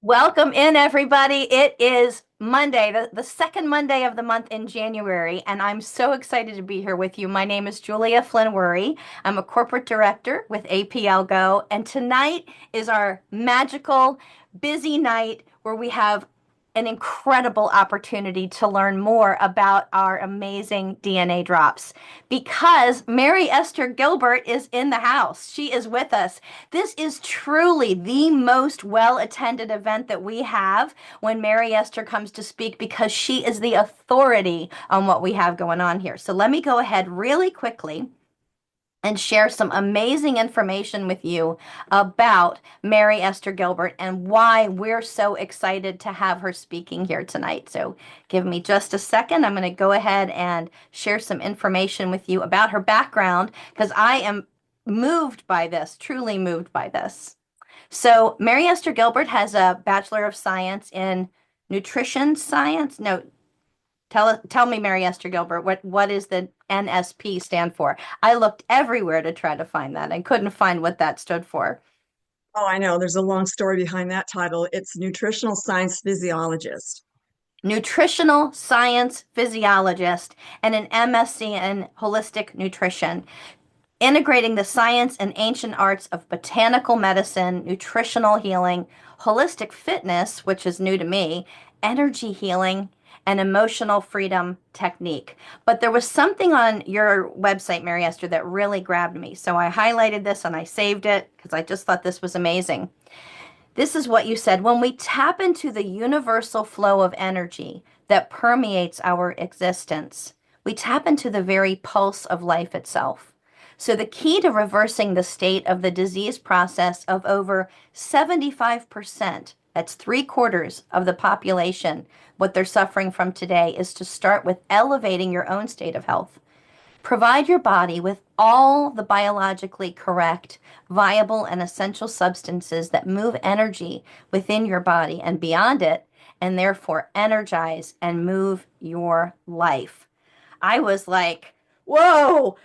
Welcome in, everybody. It is Monday, the second Monday of the month in January, and I'm so excited to be here with you. My name is Julia Flynn Werre. I'm a corporate director with APLGO, and tonight is our magical, busy night where we have an incredible opportunity to learn more about our amazing DNA drops because Mary Esther Gilbert is in the house. She is with us. This is truly the most well-attended event that we have when Mary Esther comes to speak because she is the authority on what we have going on here. So let me go ahead really quickly and share some amazing information with you about Mary Esther Gilbert and why we're so excited to have her speaking here tonight. So give me just a second. I'm going to go ahead and share some information with you about her background because I am moved by this, truly moved by this. So Mary Esther Gilbert has a Bachelor of Science in Nutrition Science. No, tell me, Mary Esther Gilbert, what is the NSP stand for? I looked everywhere to try to find that and couldn't find what that stood for. Oh, I know. There's a long story behind that title. It's nutritional science physiologist. Nutritional science physiologist and an MSc in holistic nutrition, integrating the science and ancient arts of botanical medicine, nutritional healing, holistic fitness, which is new to me, energy healing, and emotional freedom technique. But there was something on your website, Mary Esther, that really grabbed me. So I highlighted this and I saved it because I just thought this was amazing. This is what you said. When we tap into the universal flow of energy that permeates our existence, we tap into the very pulse of life itself. So, the key to reversing the state of the disease process of over 75%, that's three-quarters of the population, what they're suffering from today, is to start with elevating your own state of health. Provide your body with all the biologically correct, viable, and essential substances that move energy within your body and beyond it, and therefore energize and move your life. I was like, whoa,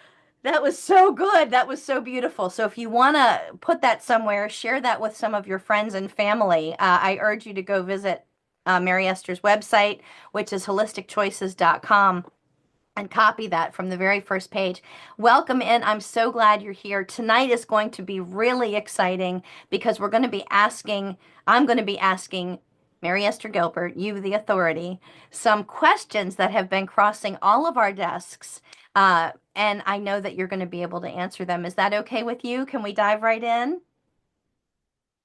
that was so good. That was so beautiful. So if you want to put that somewhere, share that with some of your friends and family. I urge you to go visit Mary Esther's website, which is holisticchoices.com, and copy that from the very first page. Welcome in. I'm so glad you're here. Tonight is going to be really exciting because I'm going to be asking Mary Esther Gilbert, you the authority, some questions that have been crossing all of our desks. And I know that you're going to be able to answer them. Is that okay with you? Can we dive right in?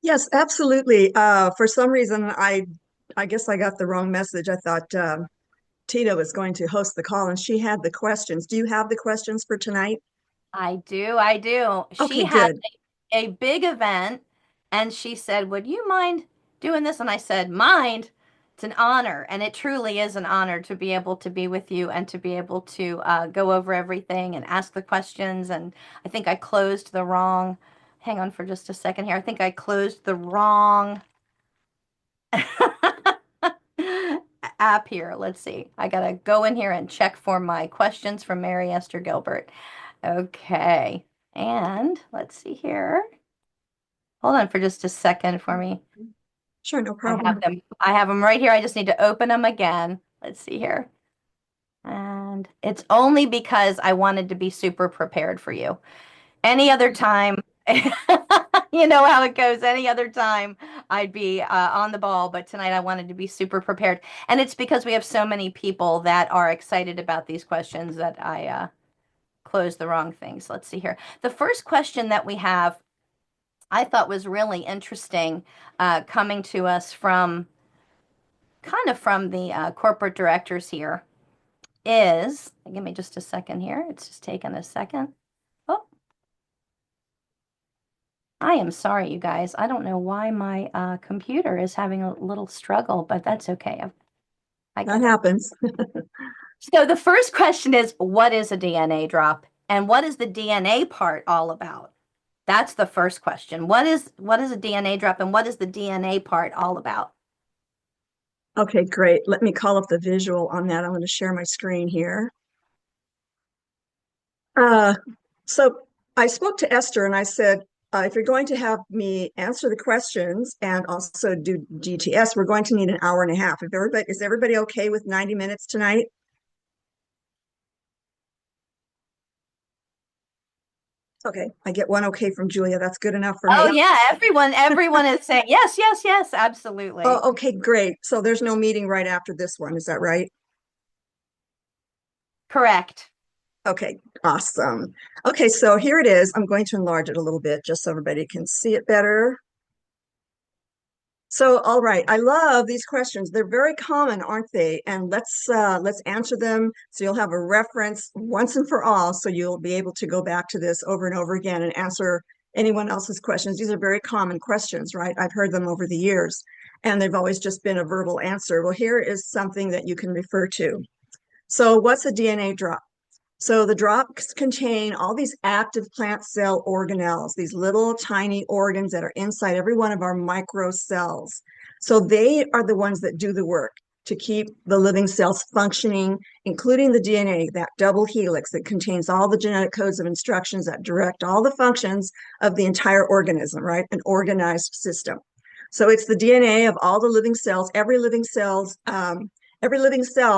Yes, absolutely. For some reason, I guess I got the wrong message. I thought Tita was going to host the call, and she had the questions. Do you have the questions for tonight? I do. I do. She Okay, has good. a big event and she said, would you mind doing this? And I said, mind? It's an honor. And it truly is an honor to be able to be with you and to be able to go over everything and ask the questions. And I think I closed the wrong, hang on for just a second here. I think I closed the wrong app here. Let's see. I got to go in here and check for my questions from Mary Esther Gilbert. Okay. And let's see here. Hold on for just a second for me. Sure, no I have problem. them. I have them right here. I just need to open them again. Let's see here. And it's only because I wanted to be super prepared for you. Any other time, you know how it goes. Any other time, I'd be on the ball. But tonight, I wanted to be super prepared. And it's because we have so many people that are excited about these questions that I closed the wrong things. Let's see here. The first question that we have I thought was really interesting, coming to us from kind of from the corporate directors here is, give me just a second here. It's just taken a second. Oh, I am sorry, you guys. I don't know why my computer is having a little struggle, but that's okay. I That got it. happens. So the first question is, what is a DNA drop? And what is the DNA part all about? That's the first question. What is a DNA drop and what is the DNA part all about? Okay, great. Let me call up the visual on that. I'm going to share my screen here. Uh, so I spoke to Esther and I said, if you're going to have me answer the questions and also do GTS, we're going to need an hour and a half. Is everybody okay with 90 minutes tonight? Okay, I get one okay from Julia. That's good enough for Oh me. yeah, everyone is saying yes, yes, yes, absolutely. Oh, okay, great. So there's no meeting right after this one, is that right? Correct. Okay, awesome. Okay, so here it is. I'm going to enlarge it a little bit just so everybody can see it better. So, all right, I love these questions. They're very common, aren't they? And let's answer them so you'll have a reference once and for all, so you'll be able to go back to this over and over again and answer anyone else's questions. These are very common questions, right? I've heard them over the years, and they've always just been a verbal answer. Well, here is something that you can refer to. So, what's a DNA drop? So the drops contain all these active plant cell organelles, these little tiny organs that are inside every one of our microcells. So they are the ones that do the work to keep the living cells functioning, including the DNA, that double helix that contains all the genetic codes of instructions that direct all the functions of the entire organism, right? An organized system. So it's the DNA of all the living cells. Every living cell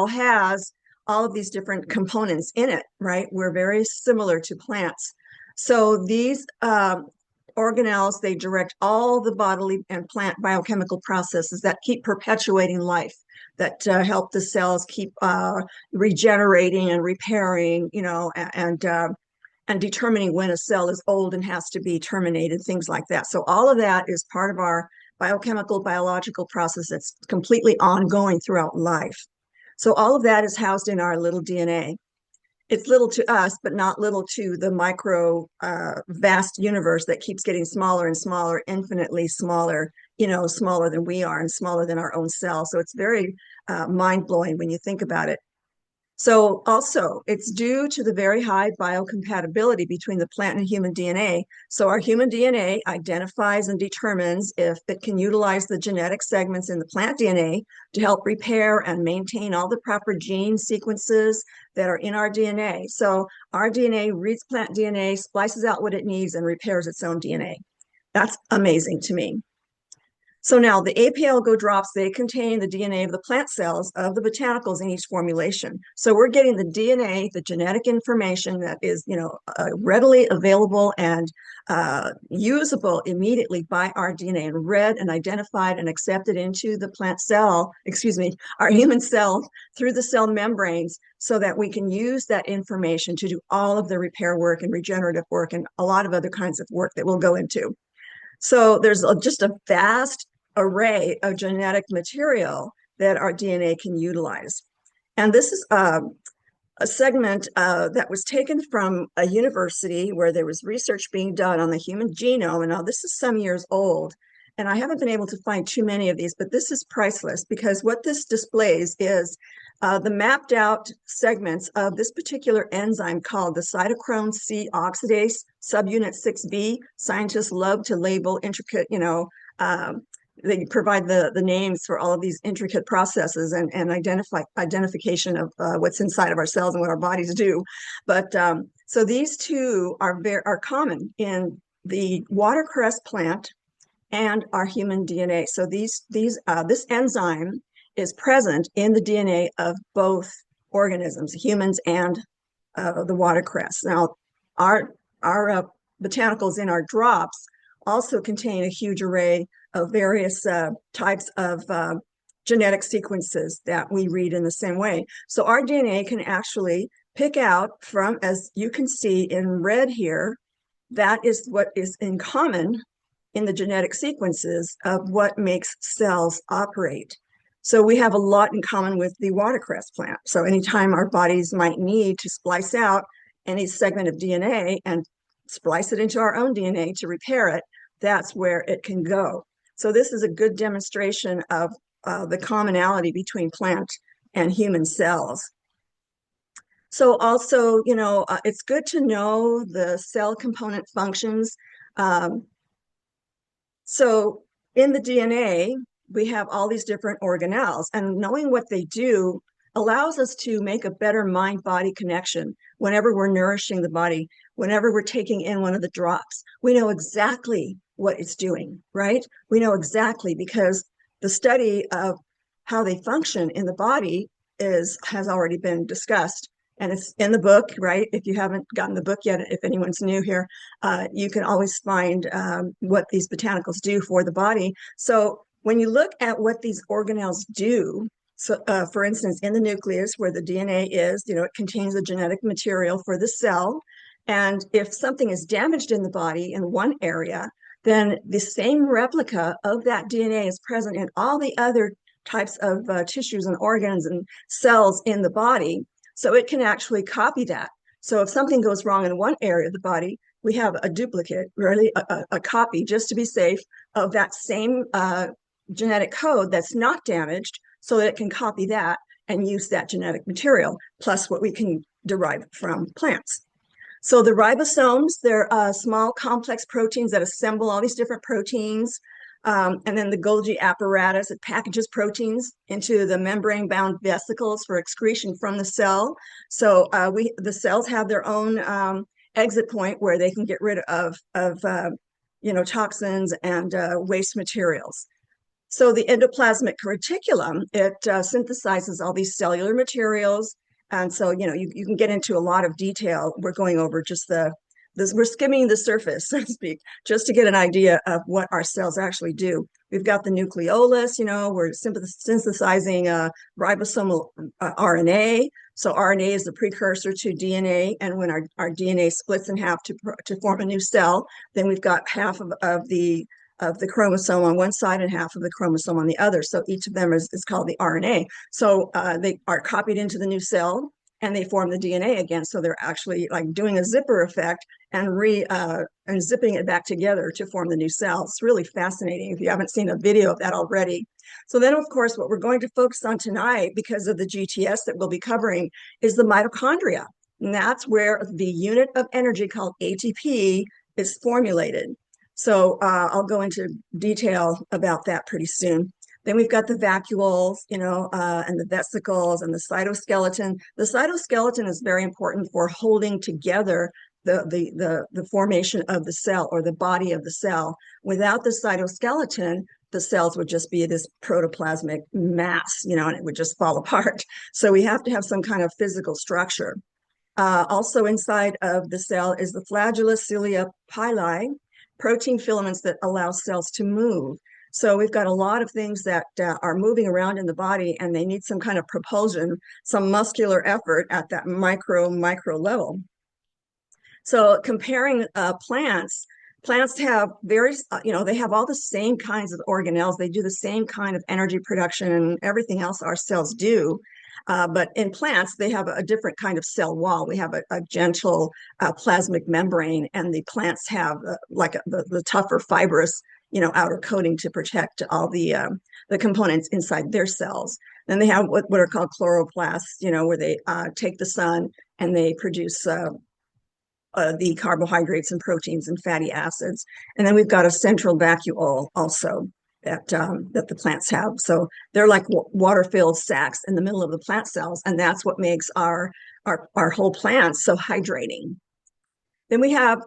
has all of these different components in it, right? We're very similar to plants. So these organelles, they direct all the bodily and plant biochemical processes that keep perpetuating life, that help the cells keep regenerating and repairing, and determining when a cell is old and has to be terminated, things like that. So all of that is part of our biochemical, biological process that's completely ongoing throughout life. So all of that is housed in our little DNA. It's little to us, but not little to the micro, vast universe that keeps getting smaller and smaller, infinitely smaller, smaller than we are and smaller than our own cell. So it's very mind-blowing when you think about it. So also, it's due to the very high biocompatibility between the plant and human DNA. So our human DNA identifies and determines if it can utilize the genetic segments in the plant DNA to help repair and maintain all the proper gene sequences that are in our DNA. So our DNA reads plant DNA, splices out what it needs, and repairs its own DNA. That's amazing to me. So now the APLGO drops, they contain the DNA of the plant cells of the botanicals in each formulation. So we're getting the DNA, the genetic information that is, readily available and usable immediately by our DNA and read and identified and accepted into the plant cell, our human cell through the cell membranes so that we can use that information to do all of the repair work and regenerative work and a lot of other kinds of work that we'll go into. So there's just a vast array of genetic material that our DNA can utilize. And this is a segment that was taken from a university where there was research being done on the human genome. And now this is some years old. And I haven't been able to find too many of these, but this is priceless because what this displays is the mapped out segments of this particular enzyme called the cytochrome C oxidase subunit 6B. Scientists love to label intricate, they provide the names for all of these intricate processes and identification of what's inside of our cells and what our bodies do. But so these two are common in the watercress plant and our human DNA. So this enzyme is present in the DNA of both organisms, humans and the watercress. Now, our botanicals in our drops also contain a huge array of various types of genetic sequences that we read in the same way. So our DNA can actually pick out from, as you can see in red here, that is what is in common in the genetic sequences of what makes cells operate. So we have a lot in common with the watercress plant. So anytime our bodies might need to splice out any segment of DNA and splice it into our own DNA to repair it, that's where it can go. So this is a good demonstration of the commonality between plant and human cells. So also, it's good to know the cell component functions. So in the DNA, we have all these different organelles, and knowing what they do allows us to make a better mind-body connection whenever we're nourishing the body. whenever we're taking in one of the drops. We know exactly what it's doing, right? We know exactly because the study of how they function in the body has already been discussed. And it's in the book, right? If you haven't gotten the book yet, if anyone's new here, you can always find what these botanicals do for the body. So when you look at what these organelles do, so for instance, in the nucleus where the DNA is, it contains the genetic material for the cell. And if something is damaged in the body in one area, then the same replica of that DNA is present in all the other types of tissues and organs and cells in the body. So it can actually copy that. So if something goes wrong in one area of the body, we have a duplicate, really a copy, just to be safe, of that same genetic code that's not damaged, so that it can copy that and use that genetic material, plus what we can derive from plants. So the ribosomes, they're small complex proteins that assemble all these different proteins. And then the Golgi apparatus, it packages proteins into the membrane-bound vesicles for excretion from the cell. So the cells have their own exit point where they can get rid of toxins and waste materials. So the endoplasmic reticulum, it synthesizes all these cellular materials. And so, you can get into a lot of detail. We're going over just we're skimming the surface, so to speak, just to get an idea of what our cells actually do. We've got the nucleolus, we're synthesizing ribosomal RNA. So RNA is the precursor to DNA. And when our DNA splits in half to form a new cell, then we've got half of the chromosome on one side and half of the chromosome on the other. So each of them is called the RNA. So they are copied into the new cell and they form the DNA again. So they're actually like doing a zipper effect and zipping it back together to form the new cell. It's really fascinating if you haven't seen a video of that already. So then, of course, what we're going to focus on tonight, because of the GTS that we'll be covering, is the mitochondria. And that's where the unit of energy called ATP is formulated. So I'll go into detail about that pretty soon. Then we've got the vacuoles, and the vesicles and the cytoskeleton. The cytoskeleton is very important for holding together the formation of the cell or the body of the cell. Without the cytoskeleton, the cells would just be this protoplasmic mass, and it would just fall apart. So we have to have some kind of physical structure. Also inside of the cell is the flagella cilia pili, protein filaments that allow cells to move. So we've got a lot of things that are moving around in the body, and they need some kind of propulsion, some muscular effort at that micro level. So comparing plants have they have all the same kinds of organelles. They do the same kind of energy production and everything else our cells do. But in plants, they have a different kind of cell wall. We have a gentle plasmic membrane, and the plants have the tougher fibrous, outer coating to protect all the components inside their cells. Then they have what are called chloroplasts, where they take the sun and they produce the carbohydrates and proteins and fatty acids. And then we've got a central vacuole also that the plants have. So they're like water-filled sacs in the middle of the plant cells, and that's what makes our whole plants so hydrating. Then we have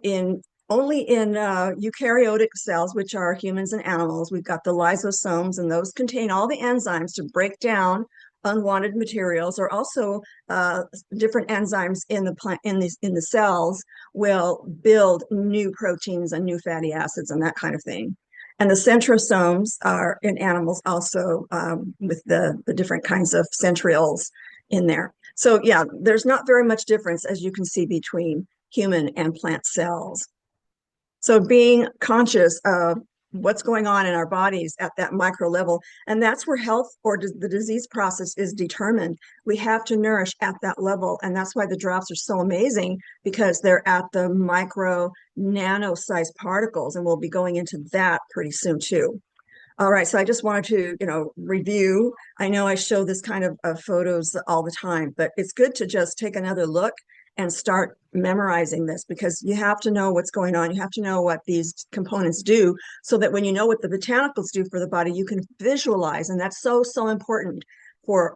only in eukaryotic cells, which are humans and animals, we've got the lysosomes, and those contain all the enzymes to break down unwanted materials, or also different enzymes in the cells will build new proteins and new fatty acids and that kind of thing. And the centrosomes are in animals also, with the different kinds of centrioles in there. So yeah, there's not very much difference, as you can see, between human and plant cells. So being conscious of what's going on in our bodies at that micro level, and that's where health or the disease process is determined. We have to nourish at that level, and that's why the drops are so amazing, because they're at the micro nano-sized particles, and we'll be going into that pretty soon too. All right, so I just wanted to, review. I know I show this kind of photos all the time, but it's good to just take another look and start memorizing this, because you have to know what's going on. You have to know what these components do, so that when you know what the botanicals do for the body, you can visualize. And that's so important for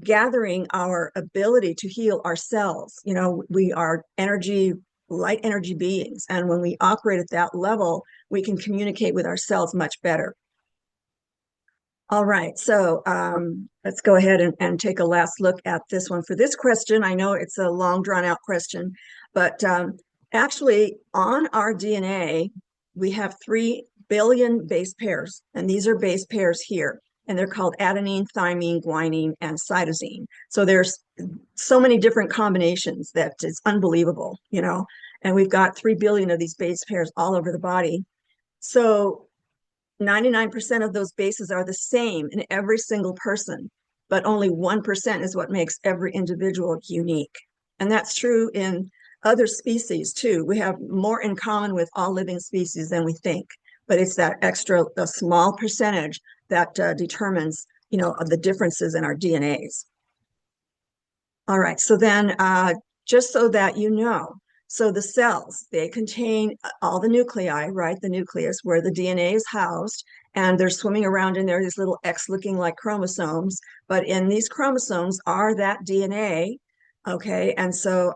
gathering our ability to heal ourselves. You know, we are energy, light energy beings. And when we operate at that level, we can communicate with ourselves much better. All right, so let's go ahead and take a last look at this one. For this question, I know it's a long drawn out question, but actually on our DNA, we have 3 billion base pairs, and these are base pairs here, and they're called adenine, thymine, guanine, and cytosine. So there's so many different combinations that it's unbelievable, you know, and we've got 3 billion of these base pairs all over the body. So 99% of those bases are the same in every single person, but only 1% is what makes every individual unique. And that's true in other species too. We have more in common with all living species than we think, but it's that extra, a small percentage that determines, you know, the differences in our DNAs. All right, so then just so that you know, so the cells, they contain all the nuclei, right? The nucleus where the DNA is housed, and they're swimming around in there, these little X-looking like chromosomes. But in these chromosomes are that DNA, okay? And so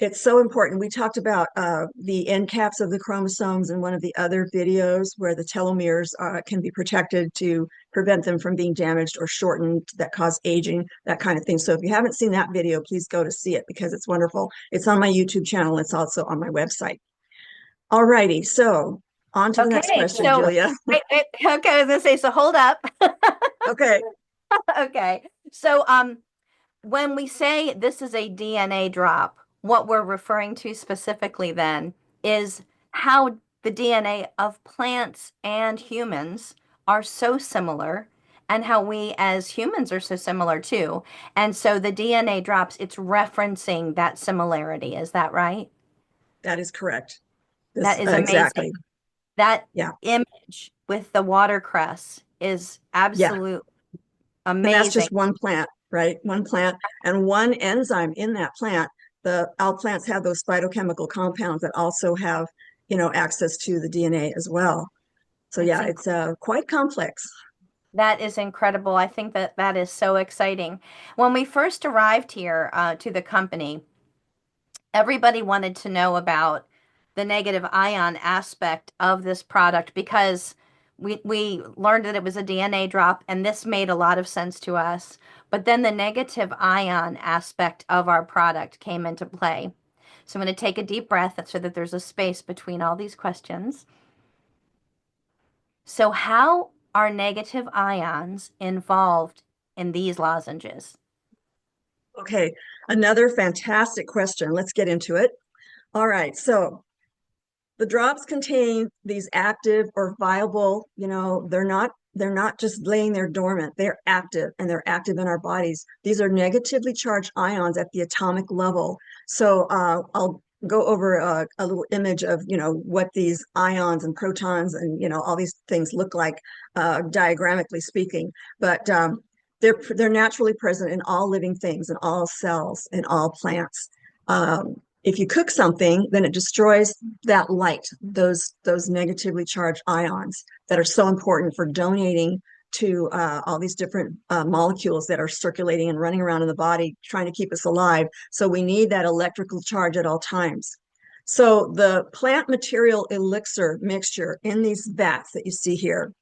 it's so important. We talked about the end caps of the chromosomes in one of the other videos where the telomeres can be protected to prevent them from being damaged or shortened that cause aging, that kind of thing. So if you haven't seen that video, please go to see it because it's wonderful. It's on my YouTube channel. It's also on my website. All righty. So on to the next Okay, question, so Julia. okay, I was gonna say, so hold up. Okay. Okay. So when we say this is a DNA drop, what we're referring to specifically then is how the DNA of plants and humans are so similar and how we as humans are so similar too. And so the DNA drops, it's referencing that similarity. Is that right? That is correct. That This is amazing. exactly. That Yeah. image with the watercress is Yeah. absolute And that's amazing. just one plant, right? One plant and one enzyme in that plant. All plants have those phytochemical compounds that also have, you know, access to the DNA as well. So It's yeah, it's quite complex. That is incredible. I think that that is so exciting. When we first arrived here to the company, everybody wanted to know about the negative ion aspect of this product because we learned that it was a DNA drop, and this made a lot of sense to us. But then the negative ion aspect of our product came into play. So I'm going to take a deep breath so that there's a space between all these questions. So, how are negative ions involved in these lozenges? Okay, another fantastic question. Let's get into it. All right, so the drops contain these active or viable, you know, they're not just laying there dormant. They're active and they're active in our bodies. These are negatively charged ions at the atomic level. So I'll go over a little image of, you know, what these ions and protons and, you know, all these things look like diagrammatically speaking. But they're naturally present in all living things, in all cells, in all plants. If you cook something, then it destroys that light, those negatively charged ions that are so important for donating to all these different molecules that are circulating and running around in the body, trying to keep us alive. So we need that electrical charge at all times. So the plant material elixir mixture in these vats that you see here,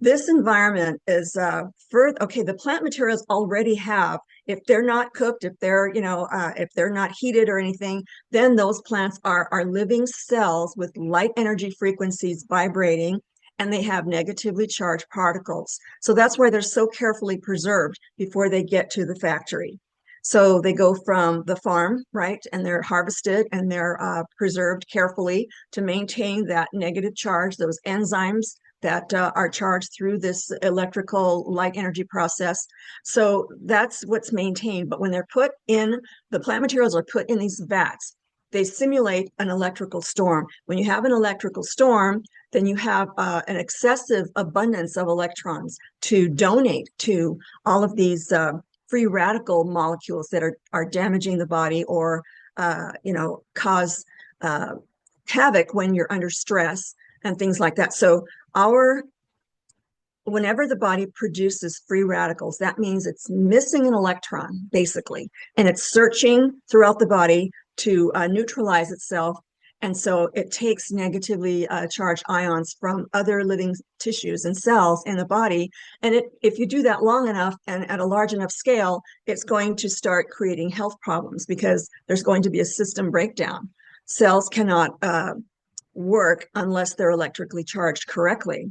this environment is okay, the plant materials already have, if they're not cooked, if they're, you know, if they're not heated or anything, then those plants are living cells with light energy frequencies vibrating, and they have negatively charged particles. So that's why they're so carefully preserved before they get to the factory. So they go from the farm, right, and they're harvested and they're preserved carefully to maintain that negative charge, those enzymes that are charged through this electrical light energy process. So that's what's maintained. But when they're put in, the plant materials are put in these vats, they simulate an electrical storm. When you have an electrical storm, then you have an excessive abundance of electrons to donate to all of these free radical molecules that are damaging the body or, you know, cause havoc when you're under stress and things like that. So our whenever the body produces free radicals, that means it's missing an electron, basically, and it's searching throughout the body to neutralize itself. And so it takes negatively charged ions from other living tissues and cells in the body. And if you do that long enough and at a large enough scale, it's going to start creating health problems because there's going to be a system breakdown. Cells cannot work unless they're electrically charged correctly.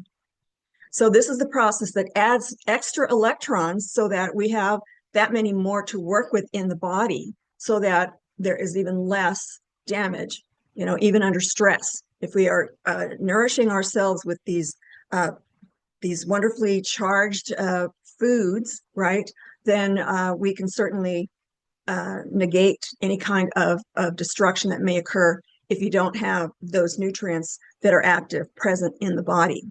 So this is the process that adds extra electrons so that we have that many more to work with in the body so that there is even less damage, even under stress. If we are nourishing ourselves with these wonderfully charged foods, right, then we can certainly negate any kind of destruction that may occur if you don't have those nutrients that are active present in the body.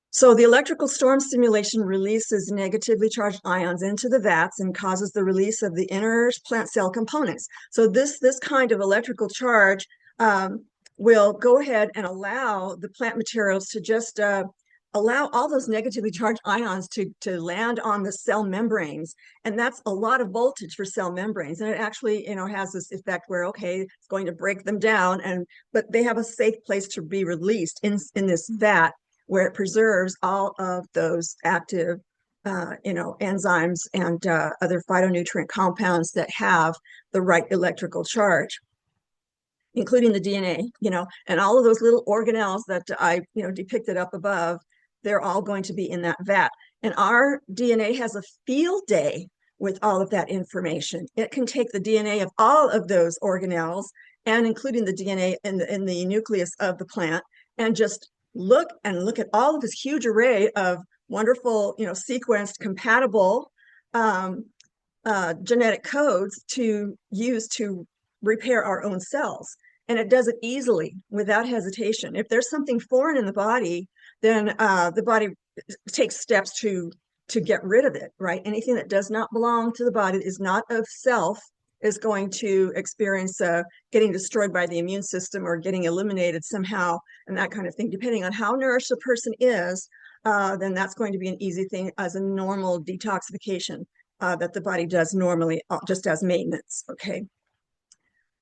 So the electrical storm stimulation releases negatively charged ions into the vats and causes the release of the inner plant cell components. So this kind of electrical charge will go ahead and allow the plant materials to just allow all those negatively charged ions to land on the cell membranes. And that's a lot of voltage for cell membranes. And it actually, has this effect where, okay, it's going to break them down, but they have a safe place to be released in this vat, where it preserves all of those active, enzymes and other phytonutrient compounds that have the right electrical charge, including the DNA, and all of those little organelles that I, depicted up above, they're all going to be in that vat. And our DNA has a field day with all of that information. It can take the DNA of all of those organelles, and including the DNA in the nucleus of the plant, and just look at all of this huge array of wonderful, sequenced, compatible genetic codes to use to repair our own cells. And it does it easily, without hesitation. If there's something foreign in the body, then the body takes steps to get rid of it, right? Anything that does not belong to the body, is not of self, is going to experience getting destroyed by the immune system or getting eliminated somehow, and that kind of thing. Depending on how nourished a person is, then that's going to be an easy thing as a normal detoxification that the body does normally, just as maintenance, okay?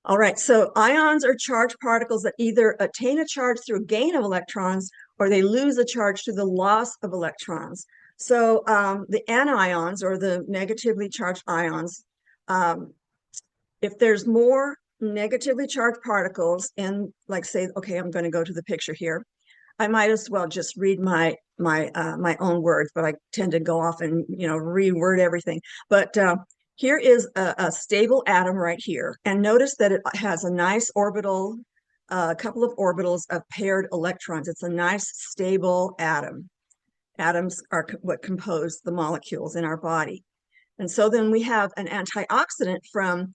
All right, so ions are charged particles that either attain a charge through gain of electrons, or they lose a charge through the loss of electrons. So the anions, or the negatively charged ions, if there's more negatively charged particles in, like, say, okay, I'm going to go to the picture here. I might as well just read my own words, but I tend to go off and reword everything. But here is a stable atom right here, and notice that it has a nice orbital, a couple of orbitals of paired electrons. It's a nice stable atom. Atoms are what compose the molecules in our body. And so then we have an antioxidant from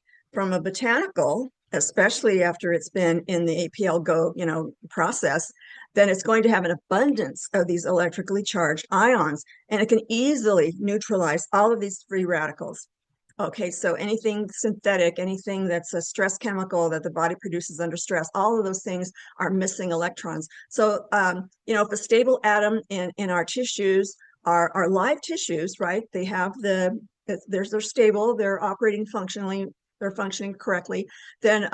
a botanical, especially after it's been in the APLGO, process, then it's going to have an abundance of these electrically charged ions, and it can easily neutralize all of these free radicals. Okay, so anything synthetic, anything that's a stress chemical that the body produces under stress, all of those things are missing electrons. So, if a stable atom in our tissues are live tissues, right? They have they're stable, they're operating functionally, they're functioning correctly. Then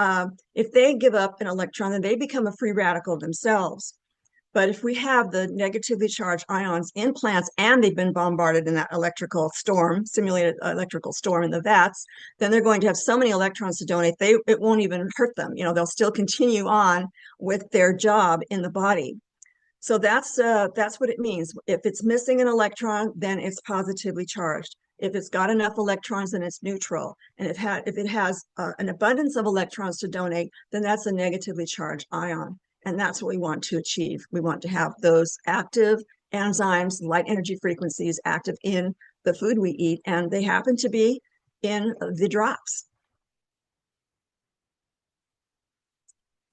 if they give up an electron, then they become a free radical themselves. But if we have the negatively charged ions in plants and they've been bombarded in that electrical storm, simulated electrical storm in the vats, then they're going to have so many electrons to donate, it won't even hurt them. They'll still continue on with their job in the body. So that's what it means. If it's missing an electron, then it's positively charged. If it's got enough electrons, then it's neutral. And if it has an abundance of electrons to donate, then that's a negatively charged ion. And that's what we want to achieve. We want to have those active enzymes, light energy frequencies, active in the food we eat, and they happen to be in the drops.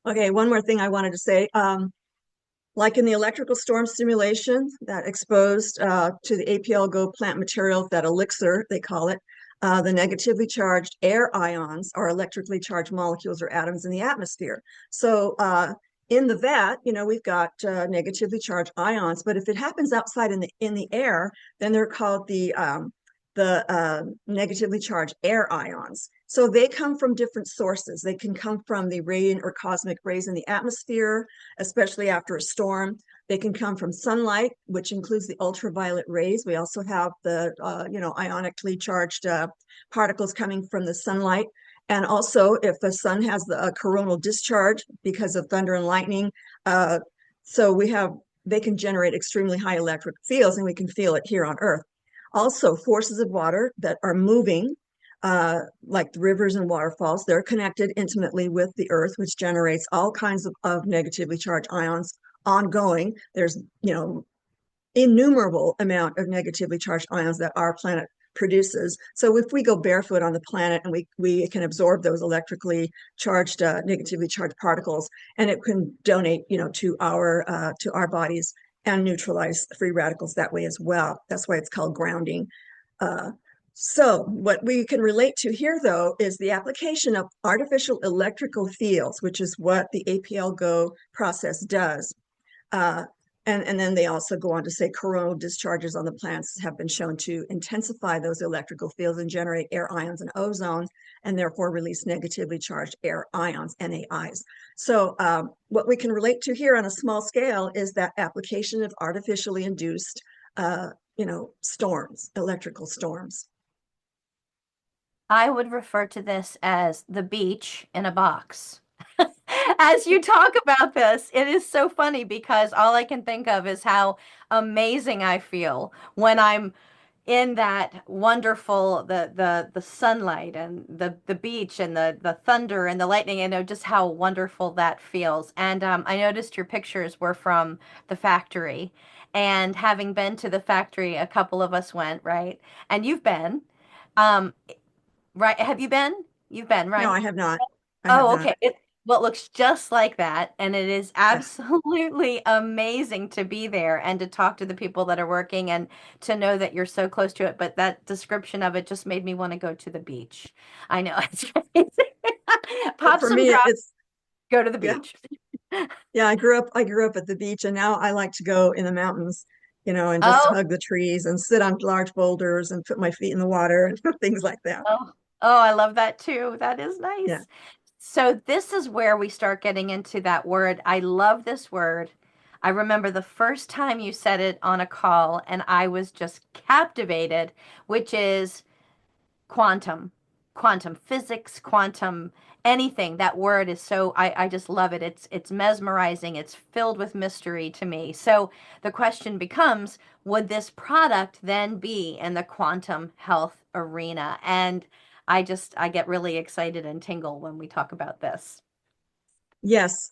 Okay, one more thing I wanted to say. Like in the electrical storm stimulation that exposed to the APLGO plant material, that elixir, they call it, the negatively charged air ions are electrically charged molecules or atoms in the atmosphere. So in the vat, we've got negatively charged ions, but if it happens outside in the air, then they're called the negatively charged air ions. So they come from different sources. They can come from the radiant or cosmic rays in the atmosphere, especially after a storm. They can come from sunlight, which includes the ultraviolet rays. We also have the ionically charged particles coming from the sunlight. And also, if the sun has the coronal discharge because of thunder and lightning, so they can generate extremely high electric fields, and we can feel it here on Earth. Also, forces of water that are moving, like the rivers and waterfalls, they're connected intimately with the Earth, which generates all kinds of negatively charged ions ongoing. There's, innumerable amount of negatively charged ions that our planet produces. So if we go barefoot on the planet and we can absorb those electrically charged, negatively charged particles, and it can donate, to our bodies and neutralize free radicals that way as well. That's why it's called grounding. So what we can relate to here, though, is the application of artificial electrical fields, which is what the APLGO process does. And then they also go on to say coronal discharges on the plants have been shown to intensify those electrical fields and generate air ions and ozone, and therefore release negatively charged air ions, NAIs. So what we can relate to here on a small scale is that application of artificially induced, storms, electrical storms. I would refer to this as the beach in a box. As you talk about this, it is so funny because all I can think of is how amazing I feel when I'm in that wonderful the sunlight and the beach and the thunder and the lightning. Just how wonderful that feels. And I noticed your pictures were from the factory, and having been to the factory, a couple of us went, right? And you've been, um, right? Have you been? You've been, No, right? I have not. I have Oh, not. okay. Well, it looks just like that, and it is absolutely amazing to be there and to talk to the people that are working and to know that you're so close to it. But that description of it just made me want to go to the beach. I know it's crazy. But Pop for some me, drops, it's go to the yeah. beach. Yeah, I grew up at the beach, and now I like to go in the mountains, and just Oh, hug the trees and sit on large boulders and put my feet in the water and things like that. oh, I love that too. That is Yeah. nice. So this is where we start getting into that word. I love this word. I remember the first time you said it on a call, and I was just captivated, which is quantum, quantum physics, quantum anything. That word is so I just love it. It's mesmerizing. It's filled with mystery to me. So the question becomes, would this product then be in the quantum health arena? And I get really excited and tingle when we talk about this. Yes.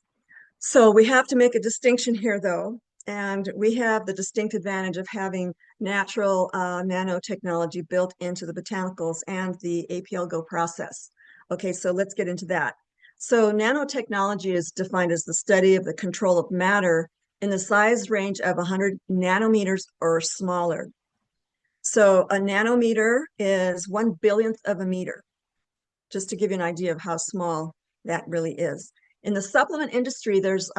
So we have to make a distinction here, though, and we have the distinct advantage of having natural nanotechnology built into the botanicals and the APLGO process. Okay, so let's get into that. So nanotechnology is defined as the study of the control of matter in the size range of 100 nanometers or smaller. So a nanometer is 1 billionth of a meter, just to give you an idea of how small that really is. In the supplement industry, there's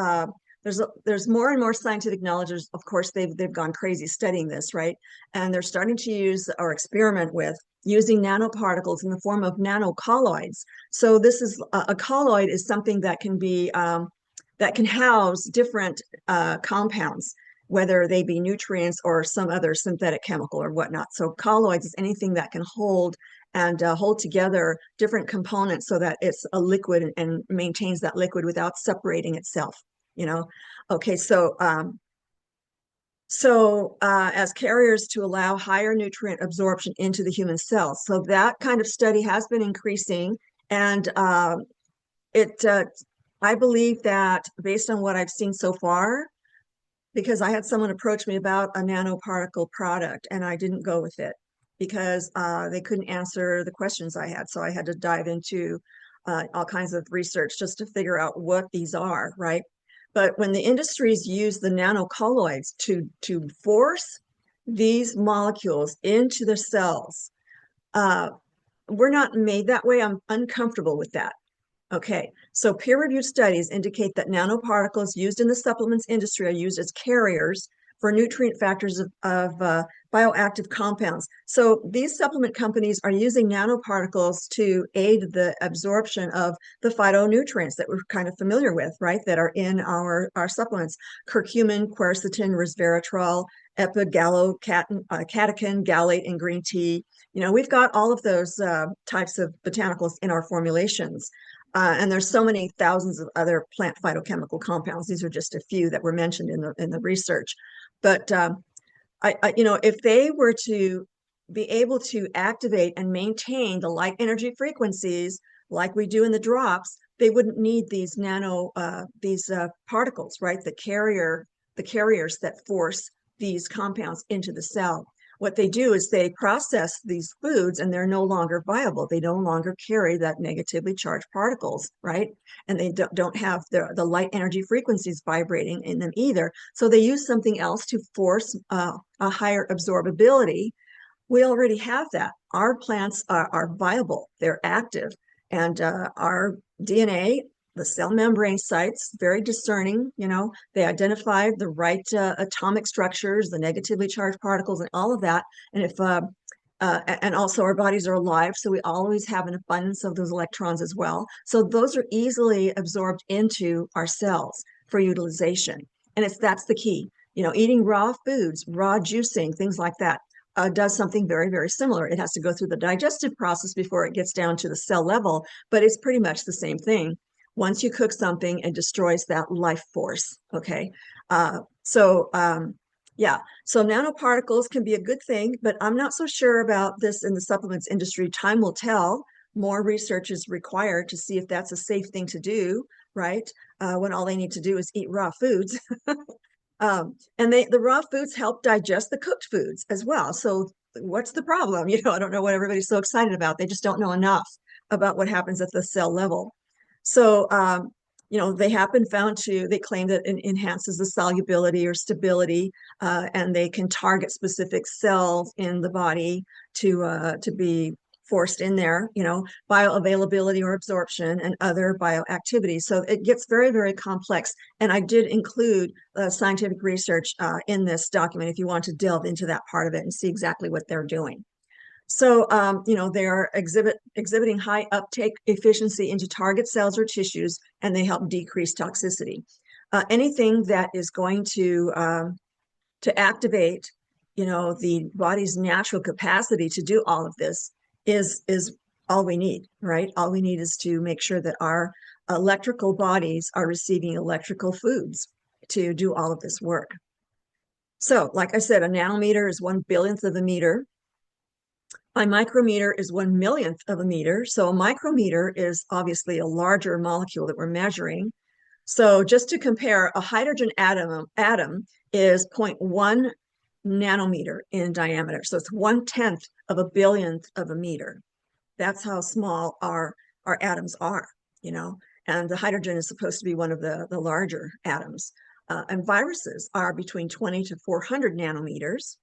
more and more scientific knowledge. Of course, they've gone crazy studying this, right? And they're starting to use or experiment with using nanoparticles in the form of nanocolloids. So this is a colloid is something that can be that can house different compounds, whether they be nutrients or some other synthetic chemical or whatnot. So colloids is anything that can hold and hold together different components so that it's a liquid and maintains that liquid without separating itself, you know? Okay, as carriers to allow higher nutrient absorption into the human cells. So that kind of study has been increasing, and it I believe that based on what I've seen so far, because I had someone approach me about a nanoparticle product and I didn't go with it because they couldn't answer the questions I had. So I had to dive into all kinds of research just to figure out what these are, right? But when the industries use the nanocolloids to force these molecules into the cells, uh, we're not made that way. I'm uncomfortable with that. Okay, so peer-reviewed studies indicate that nanoparticles used in the supplements industry are used as carriers for nutrient factors of bioactive compounds. So these supplement companies are using nanoparticles to aid the absorption of the phytonutrients that we're kind of familiar with, right? That are in our supplements: curcumin, quercetin, resveratrol, epigallocatechin, gallate in green tea. We've got all of those types of botanicals in our formulations. And there's so many thousands of other plant phytochemical compounds. These are just a few that were mentioned in the research. But if they were to be able to activate and maintain the light energy frequencies like we do in the drops, they wouldn't need these particles, right? The carriers that force these compounds into the cell. What they do is they process these foods and they're no longer viable. They no longer carry that negatively charged particles, right? And they don't have the light energy frequencies vibrating in them either. So they use something else to force a higher absorbability. We already have that. Our plants are viable, they're active, and our DNA, the cell membrane sites, very discerning. They identify the right atomic structures, the negatively charged particles, and all of that. And and also our bodies are alive, so we always have an abundance of those electrons as well. So those are easily absorbed into our cells for utilization. And that's the key. Eating raw foods, raw juicing, things like that. Does something very, very similar. It has to go through the digestive process before it gets down to the cell level, but it's pretty much the same thing. Once you cook something, it destroys that life force. Okay. Yeah, so nanoparticles can be a good thing, but I'm not so sure about this in the supplements industry. Time will tell. More research is required to see if that's a safe thing to do, right? When all they need to do is eat raw foods. And the raw foods help digest the cooked foods as well. So what's the problem? I don't know what everybody's so excited about. They just don't know enough about what happens at the cell level. So, they claim that it enhances the solubility or stability, and they can target specific cells in the body to be forced in there, bioavailability or absorption and other bioactivities. So it gets very, very complex. And I did include scientific research in this document if you want to delve into that part of it and see exactly what they're doing. So, they are exhibiting high uptake efficiency into target cells or tissues, and they help decrease toxicity. Anything that is going to activate, the body's natural capacity to do all of this is all we need, right? All we need is to make sure that our electrical bodies are receiving electrical foods to do all of this work. So, like I said, a nanometer is 1/1000th of a meter. A micrometer is 1/1,000,000th of a meter. So a micrometer is obviously a larger molecule that we're measuring. So just to compare, a hydrogen atom is 0.1 nanometer in diameter. So it's 1/10th of a billionth of a meter. That's how small our atoms are, and the hydrogen is supposed to be one of the larger atoms. And viruses are between 20 to 400 nanometers.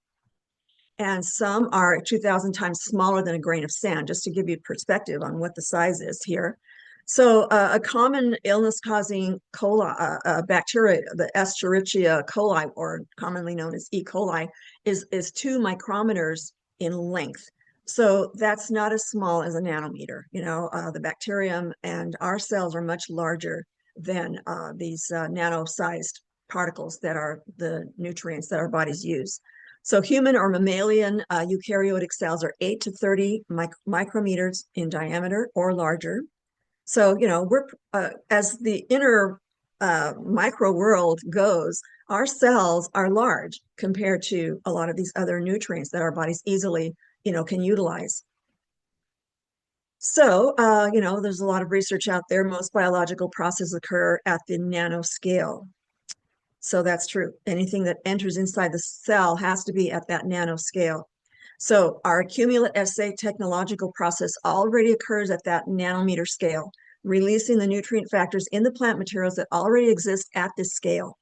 And some are 2,000 times smaller than a grain of sand, just to give you perspective on what the size is here. So a common illness-causing bacteria, the Escherichia coli, or commonly known as E. coli, is 2 micrometers in length. So that's not as small as a nanometer. The bacterium and our cells are much larger than these nano-sized particles that are the nutrients that our bodies use. So human or mammalian eukaryotic cells are 8 to 30 micrometers in diameter or larger. So, we're as the inner micro world goes, our cells are large compared to a lot of these other nutrients that our bodies easily, can utilize. So, there's a lot of research out there. Most biological processes occur at the nanoscale. So that's true. Anything that enters inside the cell has to be at that nanoscale. So our accumulate assay technological process already occurs at that nanometer scale, releasing the nutrient factors in the plant materials that already exist at this scale.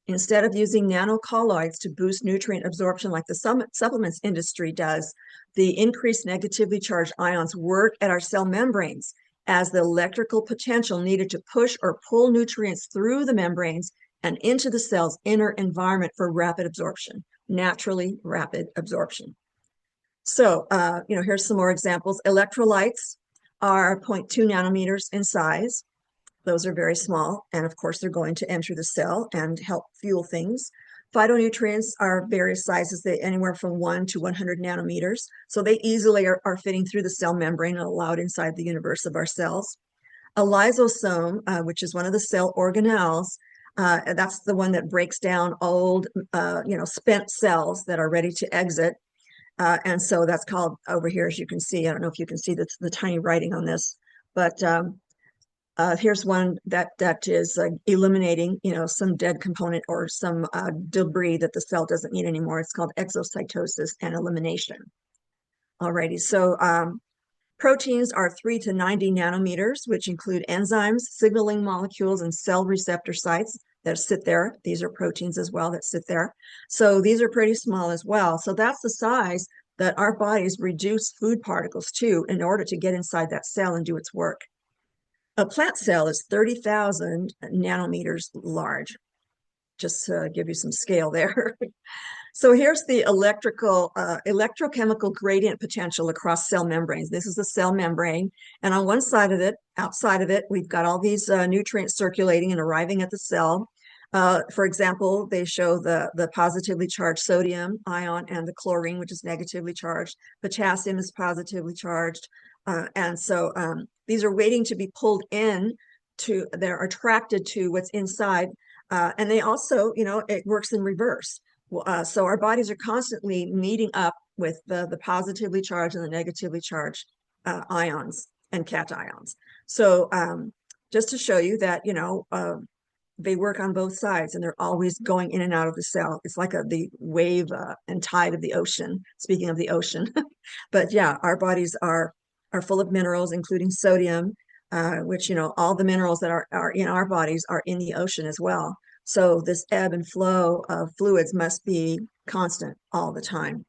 Instead of using nanocolloids to boost nutrient absorption like the supplements industry does, the increased negatively charged ions work at our cell membranes, as the electrical potential needed to push or pull nutrients through the membranes and into the cell's inner environment for rapid absorption, naturally rapid absorption. So, here's some more examples. Electrolytes are 0.2 nanometers in size. Those are very small, and of course, they're going to enter the cell and help fuel things. Phytonutrients are various sizes, they anywhere from 1 to 100 nanometers. So they easily are fitting through the cell membrane and allowed inside the universe of our cells. A lysosome, which is one of the cell organelles, that's the one that breaks down old, spent cells that are ready to exit. And so that's called over here, as you can see. I don't know if you can see the tiny writing on this, but here's one that is eliminating, some dead component or some debris that the cell doesn't need anymore. It's called exocytosis and elimination. Alrighty, so proteins are 3 to 90 nanometers, which include enzymes, signaling molecules, and cell receptor sites that sit there. These are proteins as well that sit there. So these are pretty small as well. So that's the size that our bodies reduce food particles to in order to get inside that cell and do its work. A plant cell is 30,000 nanometers large. Just to give you some scale there. So here's the electrochemical gradient potential across cell membranes. This is the cell membrane. And on one side of it, outside of it, we've got all these nutrients circulating and arriving at the cell. For example, they show the positively charged sodium ion and the chlorine, which is negatively charged. Potassium is positively charged. And so these are waiting to be pulled in they're attracted to what's inside. And they also, it works in reverse. So our bodies are constantly meeting up with the positively charged and the negatively charged ions and cations. So just to show you that, they work on both sides and they're always going in and out of the cell. It's like the wave and tide of the ocean, speaking of the ocean. But yeah, our bodies are full of minerals, including sodium, which, all the minerals that are in our bodies are in the ocean as well. So this ebb and flow of fluids must be constant all the time.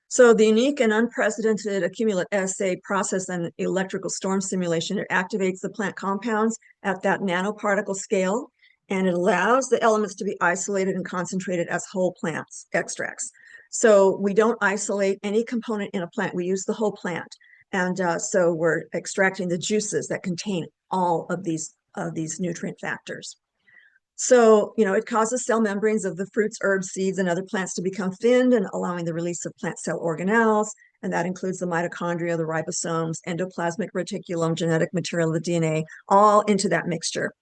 So the unique and unprecedented accumulate assay process and electrical storm simulation, it activates the plant compounds at that nanoparticle scale, and it allows the elements to be isolated and concentrated as whole plants extracts. So we don't isolate any component in a plant. We use the whole plant. And so we're extracting the juices that contain all of these nutrient factors. So, it causes cell membranes of the fruits, herbs, seeds, and other plants to become thinned and allowing the release of plant cell organelles. And that includes the mitochondria, the ribosomes, endoplasmic reticulum, genetic material, the DNA, all into that mixture.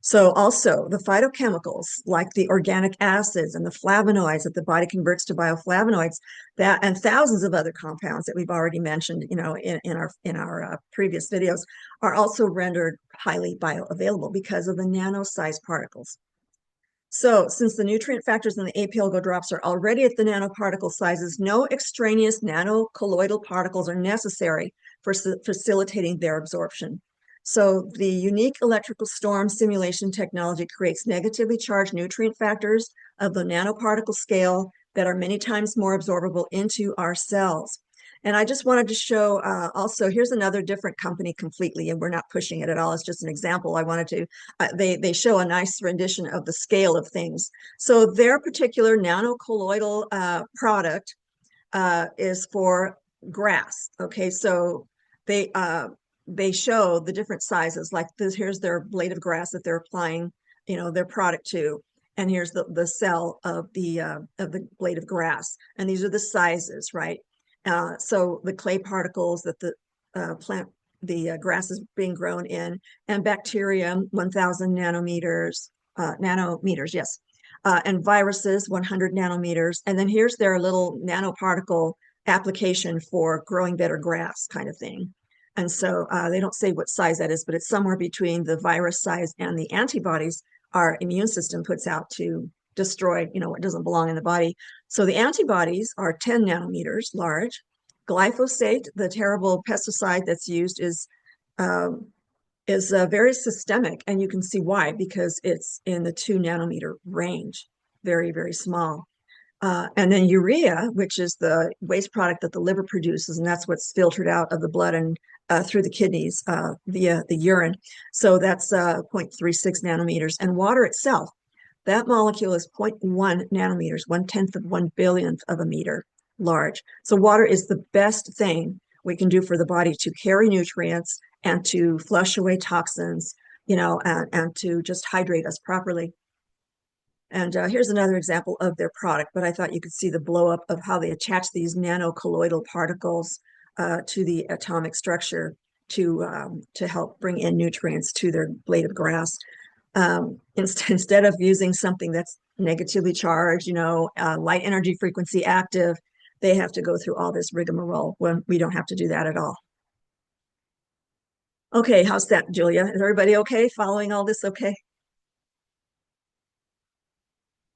So also the phytochemicals like the organic acids and the flavonoids that the body converts to bioflavonoids, that and thousands of other compounds that we've already mentioned, in our previous videos, are also rendered highly bioavailable because of the nano-sized particles. So since the nutrient factors in the APLGO drops are already at the nanoparticle sizes, no extraneous nanocolloidal particles are necessary for facilitating their absorption. So the unique electrical storm simulation technology creates negatively charged nutrient factors of the nanoparticle scale that are many times more absorbable into our cells. And I just wanted to show also, here's another different company completely, and we're not pushing it at all. It's just an example. I wanted to, they show a nice rendition of the scale of things. So their particular nanocolloidal product is for grass. Okay, so they show the different sizes, like this, here's their blade of grass that they're applying, their product to. And here's the cell of the blade of grass. And these are the sizes, right? So the clay particles that the grass is being grown in, and bacteria, 1,000 nanometers, yes. And viruses, 100 nanometers. And then here's their little nanoparticle application for growing better grass kind of thing. And so they don't say what size that is, but it's somewhere between the virus size and the antibodies our immune system puts out to destroy, what doesn't belong in the body. So the antibodies are 10 nanometers large. Glyphosate, the terrible pesticide that's used, is very systemic, and you can see why, because it's in the 2 nanometer range, very, very small. And then urea, which is the waste product that the liver produces, and that's what's filtered out of the blood and through the kidneys via the urine. So that's 0.36 nanometers. And water itself, that molecule is 0.1 nanometers, 1/10 of 1 billionth of a meter large. So water is the best thing we can do for the body to carry nutrients and to flush away toxins, and to just hydrate us properly. And here's another example of their product, but I thought you could see the blow up of how they attach these nanocolloidal particles to the atomic structure to help bring in nutrients to their blade of grass. Instead of using something that's negatively charged, light energy frequency active, they have to go through all this rigmarole when we don't have to do that at all. Okay, how's that, Julia? Is everybody okay? Following all this okay?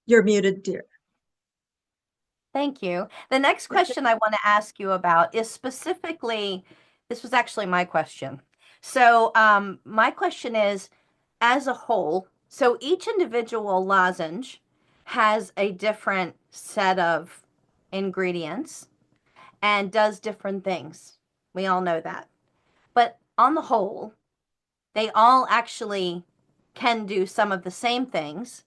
You're muted, dear. Thank you. The next question I want to ask you about is specifically, this was actually my question. So, my question is, as a whole, so each individual lozenge has a different set of ingredients and does different things. We all know that. But on the whole, they all actually can do some of the same things.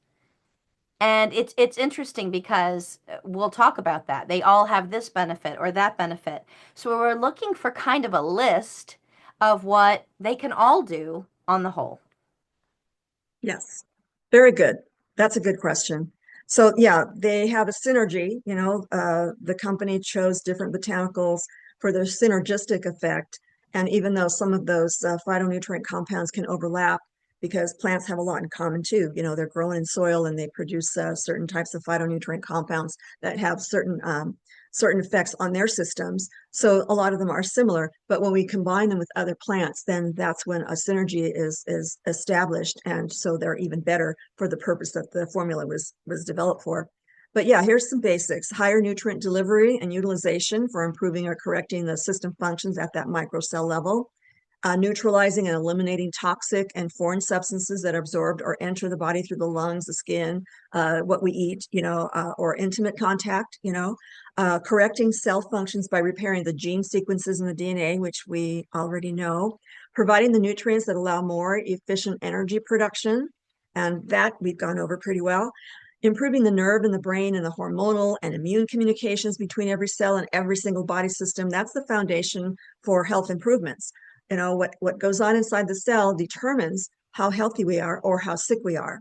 And it's interesting because we'll talk about that. They all have this benefit or that benefit. So we're looking for kind of a list of what they can all do on the whole. Yes, very good. That's a good question. So yeah, they have a synergy. The company chose different botanicals for their synergistic effect. And even though some of those phytonutrient compounds can overlap, because plants have a lot in common too. They're grown in soil and they produce certain types of phytonutrient compounds that have certain effects on their systems. So a lot of them are similar, but when we combine them with other plants, then that's when a synergy is established, and so they're even better for the purpose that the formula was developed for. But yeah, here's some basics: higher nutrient delivery and utilization for improving or correcting the system functions at that microcell level. Neutralizing and eliminating toxic and foreign substances that are absorbed or enter the body through the lungs, the skin, what we eat, or intimate contact, correcting cell functions by repairing the gene sequences in the DNA, which we already know, providing the nutrients that allow more efficient energy production, and that we've gone over pretty well. Improving the nerve in the brain and the hormonal and immune communications between every cell and every single body system. That's the foundation for health improvements. What goes on inside the cell determines how healthy we are or how sick we are.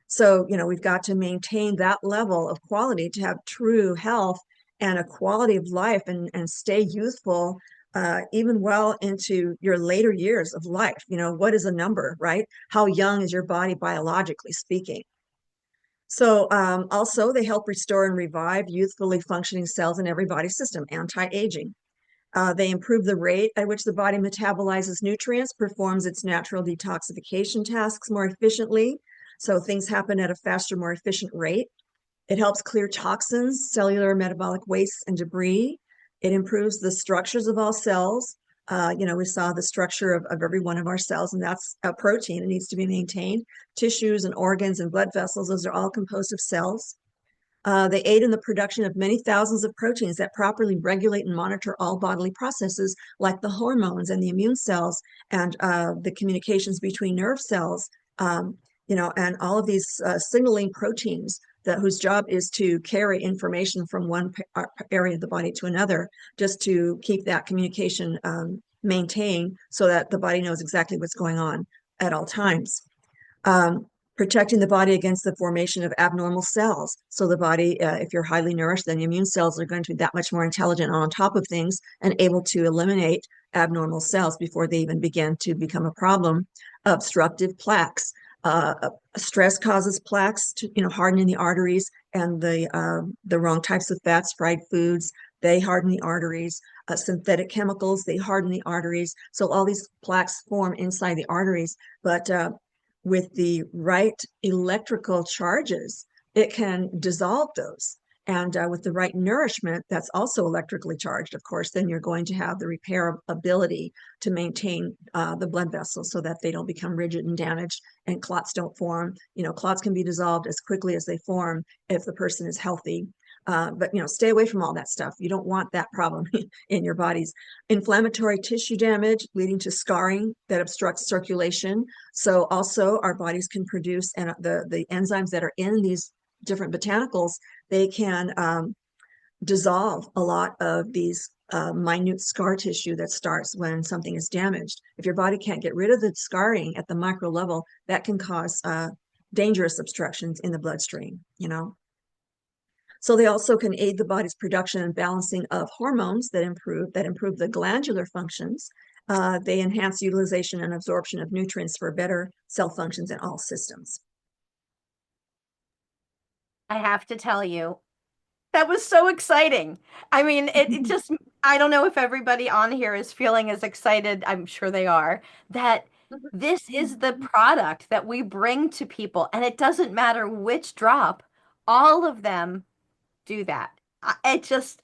So, we've got to maintain that level of quality to have true health and a quality of life and stay youthful, even well into your later years of life. What is a number, right? How young is your body biologically speaking? So also they help restore and revive youthfully functioning cells in every body system, anti-aging. They improve the rate at which the body metabolizes nutrients, performs its natural detoxification tasks more efficiently. So things happen at a faster, more efficient rate. It helps clear toxins, cellular metabolic wastes, and debris. It improves the structures of all cells. We saw the structure of every one of our cells, and that's a protein. It needs to be maintained. Tissues and organs and blood vessels, those are all composed of cells. They aid in the production of many thousands of proteins that properly regulate and monitor all bodily processes like the hormones and the immune cells and the communications between nerve cells, and all of these signaling proteins whose job is to carry information from one area of the body to another, just to keep that communication maintained so that the body knows exactly what's going on at all times. Protecting the body against the formation of abnormal cells. So the body, if you're highly nourished, then the immune cells are going to be that much more intelligent on top of things and able to eliminate abnormal cells before they even begin to become a problem. Obstructive plaques. Stress causes plaques to, hardening the arteries, and the wrong types of fats, fried foods, they harden the arteries. Synthetic chemicals, they harden the arteries. So all these plaques form inside the arteries, but with the right electrical charges, it can dissolve those. And with the right nourishment, that's also electrically charged, of course, then you're going to have the repair ability to maintain the blood vessels so that they don't become rigid and damaged and clots don't form. Clots can be dissolved as quickly as they form if the person is healthy. But stay away from all that stuff. You don't want that problem in your bodies. Inflammatory tissue damage leading to scarring that obstructs circulation. So also our bodies can produce, and the enzymes that are in these different botanicals, they can dissolve a lot of these minute scar tissue that starts when something is damaged. If your body can't get rid of the scarring at the micro level, that can cause dangerous obstructions in the bloodstream. So they also can aid the body's production and balancing of hormones that improve the glandular functions. They enhance utilization and absorption of nutrients for better cell functions in all systems. I have to tell you, that was so exciting. I mean, it just, I don't know if everybody on here is feeling as excited, I'm sure they are, that this is the product that we bring to people. And it doesn't matter which drop, all of them do that. It just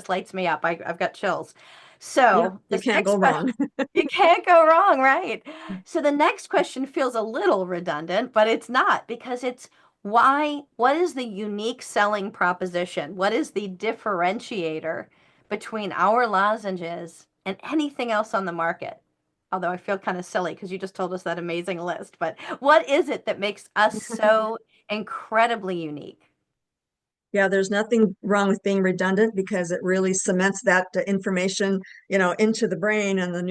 lights me up. I've got chills. Yep, So you this can't go next question, wrong. you can't go wrong, right? So the next question feels a little redundant, but it's not because it's what is the unique selling proposition? What is the differentiator between our lozenges and anything else on the market? Although I feel kind of silly because you just told us that amazing list, but what is it that makes us so incredibly unique? Yeah, there's nothing wrong with being redundant because it really cements that information, into the brain and the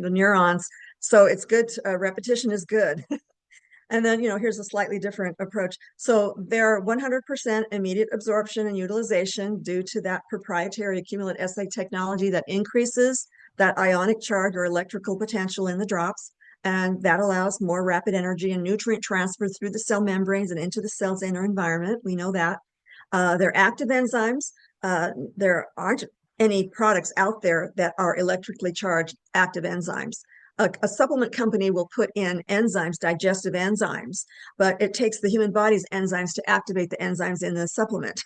neurons. So it's good. Repetition is good. And then, here's a slightly different approach. So they're 100% immediate absorption and utilization due to that proprietary accumulate assay technology that increases that ionic charge or electrical potential in the drops. And that allows more rapid energy and nutrient transfer through the cell membranes and into the cell's inner environment. We know that. They're active enzymes. There aren't any products out there that are electrically charged active enzymes. A supplement company will put in enzymes, digestive enzymes, but it takes the human body's enzymes to activate the enzymes in the supplement.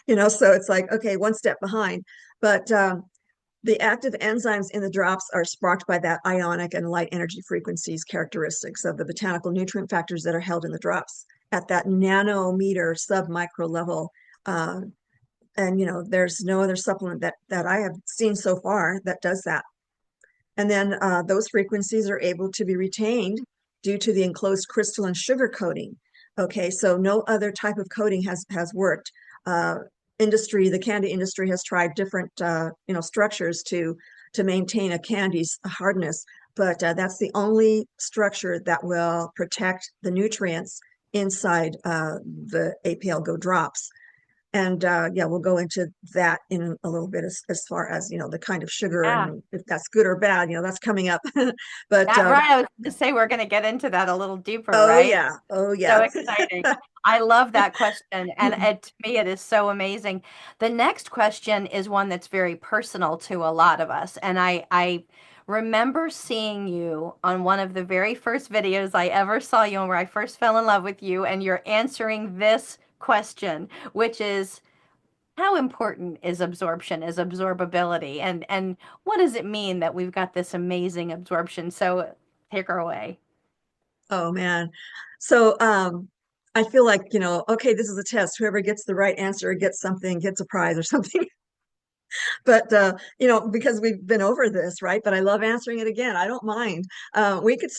So it's like, okay, one step behind. But the active enzymes in the drops are sparked by that ionic and light energy frequencies characteristics of the botanical nutrient factors that are held in the drops at that nanometer sub-micro level. And there's no other supplement that I have seen so far that does that. And then those frequencies are able to be retained due to the enclosed crystalline sugar coating. Okay, so no other type of coating has worked. The candy industry has tried different structures to maintain a candy's hardness, but that's the only structure that will protect the nutrients inside the APLGO drops. And yeah, we'll go into that in a little bit as far as, the kind of sugar Yeah. and if that's good or bad, that's coming up. But That right. I was going to say we're going to get into that a little deeper, oh right? yeah, oh So yeah. exciting. I love that question. And to me, it is so amazing. The next question is one that's very personal to a lot of us. And I remember seeing you on one of the very first videos I ever saw you on where I first fell in love with you. And you're answering this question, which is, how important is absorption, is absorbability, and what does it mean that we've got this amazing absorption? So take her away. Oh man. So I feel like, okay, this is a test. Whoever gets the right answer gets a prize or something. But because we've been over this, right? But I love answering it again. I don't mind. We couldn't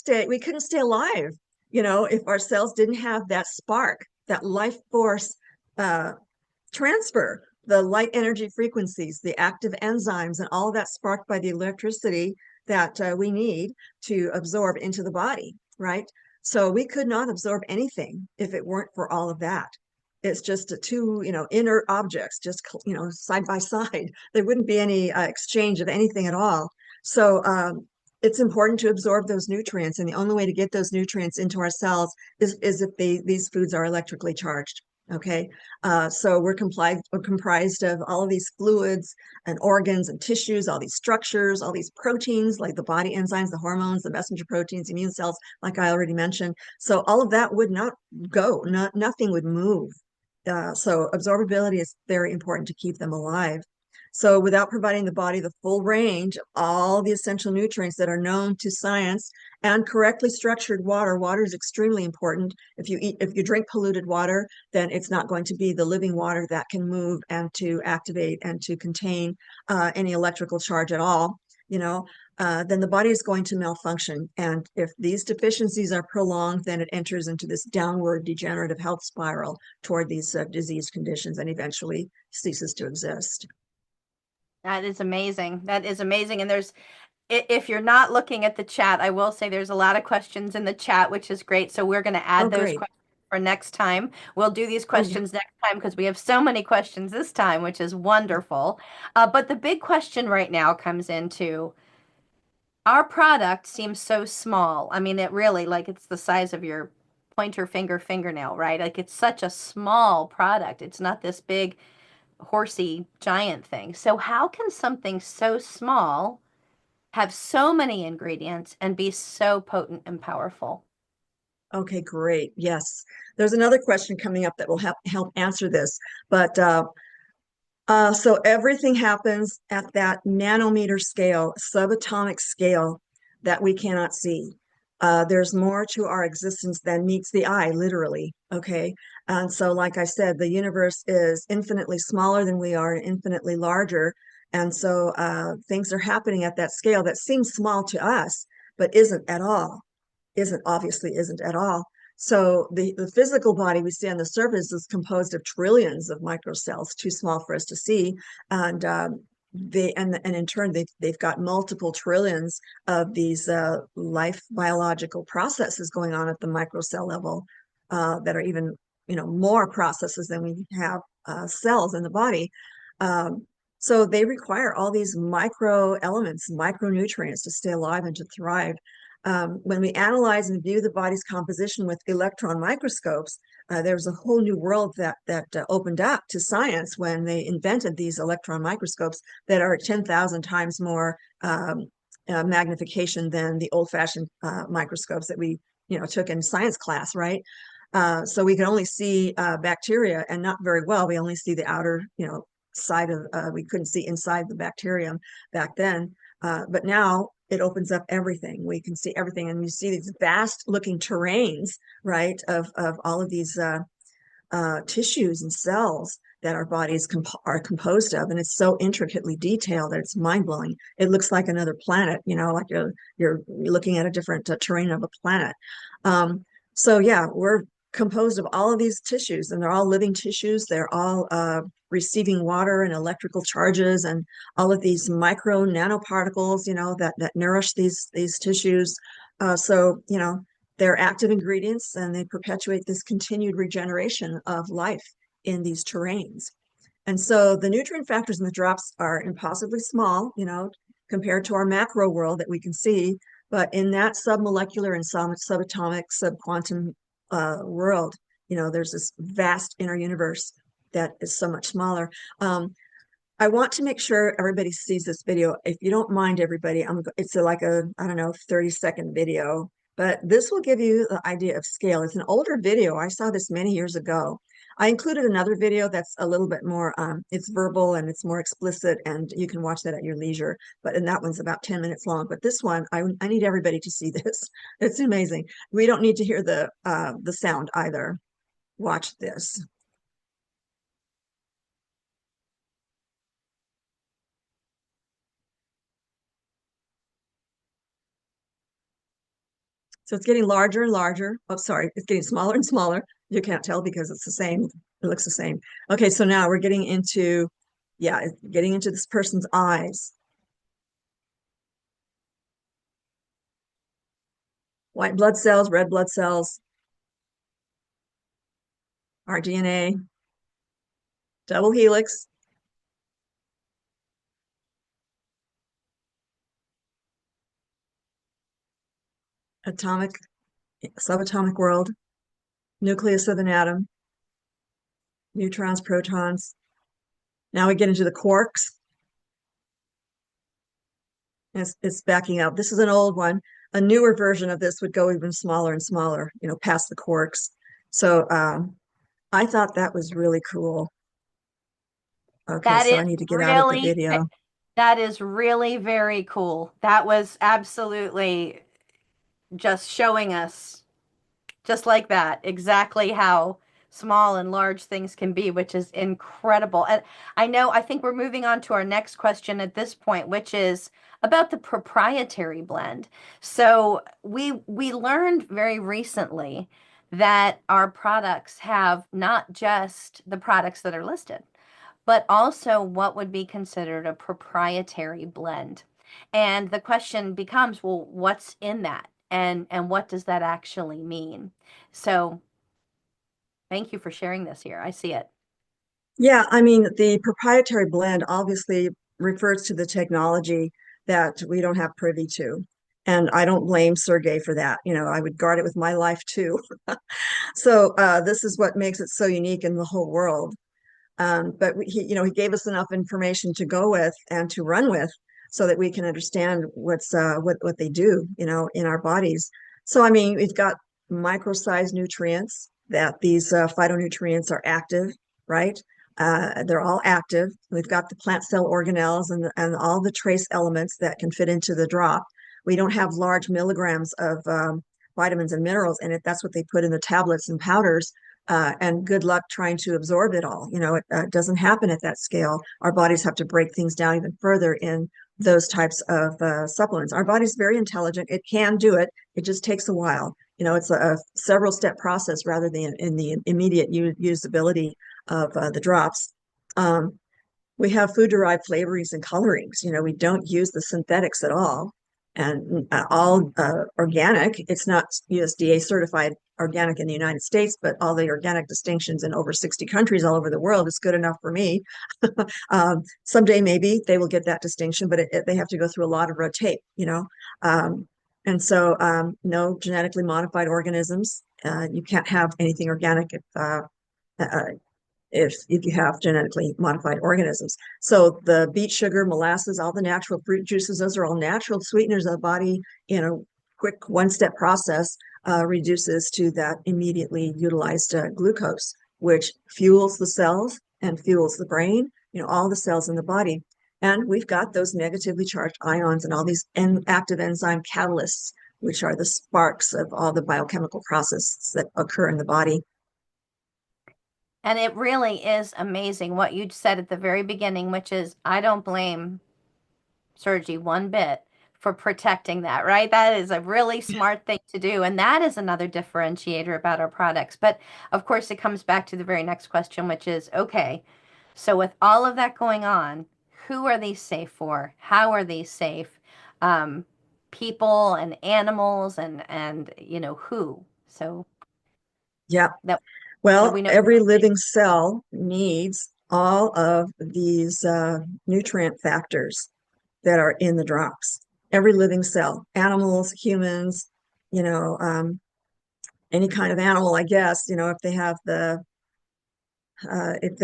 stay alive, if our cells didn't have that spark, that life force uh, transfer, the light energy frequencies, the active enzymes, and all of that sparked by the electricity that we need to absorb into the body, right? So we could not absorb anything if it weren't for all of that. It's just two, inert objects, just, side by side. There wouldn't be any exchange of anything at all. So it's important to absorb those nutrients. And the only way to get those nutrients into our cells is if these foods are electrically charged. Okay, so we're comprised of all of these fluids and organs and tissues, all these structures, all these proteins, like the body enzymes, the hormones, the messenger proteins, immune cells, like I already mentioned. So all of that would not go, nothing would move. So absorbability is very important to keep them alive. So without providing the body the full range of all the essential nutrients that are known to science and correctly structured water, water is extremely important. If you drink polluted water, then it's not going to be the living water that can move and to activate and to contain any electrical charge at all, you know, then the body is going to malfunction. And if these deficiencies are prolonged, then it enters into this downward degenerative health spiral toward these disease conditions and eventually ceases to exist. That is amazing. That is amazing. And if you're not looking at the chat, I will say there's a lot of questions in the chat, which is great. So we're going to Oh, add those great. questions for next time. We'll do these Oh, yeah. questions next time because we have so many questions this time, which is wonderful. But the big question right now comes into our product seems so small. I mean, it really, like, it's the size of your pointer finger fingernail, right? Like, it's such a small product. It's not this big, horsey, giant thing. So, how can something so small have so many ingredients and be so potent and powerful? Okay, great. Yes. There's another question coming up that will help answer this. But so everything happens at that nanometer scale, subatomic scale that we cannot see. There's more to our existence than meets the eye, literally. Okay. And so, like I said, the universe is infinitely smaller than we are and infinitely larger. And so things are happening at that scale that seems small to us, but isn't at all. Isn't at all. So the physical body we see on the surface is composed of trillions of microcells, too small for us to see, and and in turn they've got multiple trillions of these life biological processes going on at the microcell level that are even more processes than we have cells in the body. So they require all these micro elements, micronutrients to stay alive and to thrive. When we analyze and view the body's composition with electron microscopes, there's a whole new world that opened up to science when they invented these electron microscopes that are 10,000 times more magnification than the old-fashioned microscopes that we took in science class, right? So we can only see bacteria, and not very well. We only see the outer, side of. We couldn't see inside the bacterium back then, but now it opens up everything. We can see everything, and you see these vast-looking terrains, right, of all of these tissues and cells that our bodies are composed of, and it's so intricately detailed that it's mind-blowing. It looks like another planet, like you're looking at a different terrain of a planet. So yeah, we're composed of all of these tissues, and they're all living tissues. They're all receiving water and electrical charges and all of these micro nanoparticles, that nourish these tissues. So, they're active ingredients and they perpetuate this continued regeneration of life in these terrains. And so the nutrient factors in the drops are impossibly small, compared to our macro world that we can see. But in that submolecular and subatomic, subquantum world, there's this vast inner universe that is so much smaller. I want to make sure everybody sees this video. If you don't mind, everybody, it's like a, I don't know, 30-second video, but this will give you the idea of scale. It's an older video. I saw this many years ago. I included another video that's a little bit more, it's verbal and it's more explicit, and you can watch that at your leisure. But and that one's about 10 minutes long. But this one, I need everybody to see this. It's amazing. We don't need to hear the sound either. Watch this. So it's getting larger and larger. Oh, sorry, it's getting smaller and smaller. You can't tell because it's the same. It looks the same. Okay, so now we're getting into, yeah, getting into this person's eyes. White blood cells, red blood cells, our DNA, double helix, atomic, subatomic world, nucleus of an atom, neutrons, protons. Now we get into the quarks. It's backing up. This is an old one. A newer version of this would go even smaller and smaller, past the quarks. So I thought that was really cool. Okay, That so is I need to get out of the really, video. that is really very cool. That was absolutely just showing us, just like that, exactly how small and large things can be, which is incredible. And I think we're moving on to our next question at this point, which is about the proprietary blend. So we learned very recently that our products have not just the products that are listed, but also what would be considered a proprietary blend. And the question becomes, well, what's in that? And what does that actually mean? So thank you for sharing this here. I see it. Yeah, I mean, the proprietary blend obviously refers to the technology that we don't have privy to. And I don't blame Sergey for that. You know, I would guard it with my life too. So this is what makes it so unique in the whole world. But he gave us enough information to go with and to run with, so that we can understand what they do, in our bodies. So I mean, we've got micro-sized nutrients that these phytonutrients are active, right? They're all active. We've got the plant cell organelles and all the trace elements that can fit into the drop. We don't have large milligrams of vitamins and minerals in it. That's what they put in the tablets and powders, and good luck trying to absorb it all. It doesn't happen at that scale. Our bodies have to break things down even further in those types of supplements. Our body's very intelligent. It can do it. It just takes a while. It's a several step process rather than in the immediate usability of the drops. We have food derived flavorings and colorings. We don't use the synthetics at all, and all organic. It's not USDA certified organic in the United States, but all the organic distinctions in over 60 countries all over the world is good enough for me. Someday maybe they will get that distinction, but they have to go through a lot of red tape, um, and so no genetically modified organisms. You can't have anything organic uh, if you have genetically modified organisms. So the beet sugar, molasses, all the natural fruit juices, those are all natural sweeteners of the body in a quick one-step process, reduces to that immediately utilized glucose, which fuels the cells and fuels the brain, all the cells in the body. And we've got those negatively charged ions and all these active enzyme catalysts, which are the sparks of all the biochemical processes that occur in the body. And it really is amazing what you said at the very beginning, which is I don't blame Sergi one bit for protecting that, right? That is a really smart thing to do. And that is another differentiator about our products. But of course, it comes back to the very next question, which is okay, so with all of that going on, who are these safe for? How are these safe? Um, People and animals and who? So Yeah. that that Well, we know. every living cell needs all of these nutrient factors that are in the drops. Every living cell, animals, humans, you know, um, any kind of animal, I guess, if they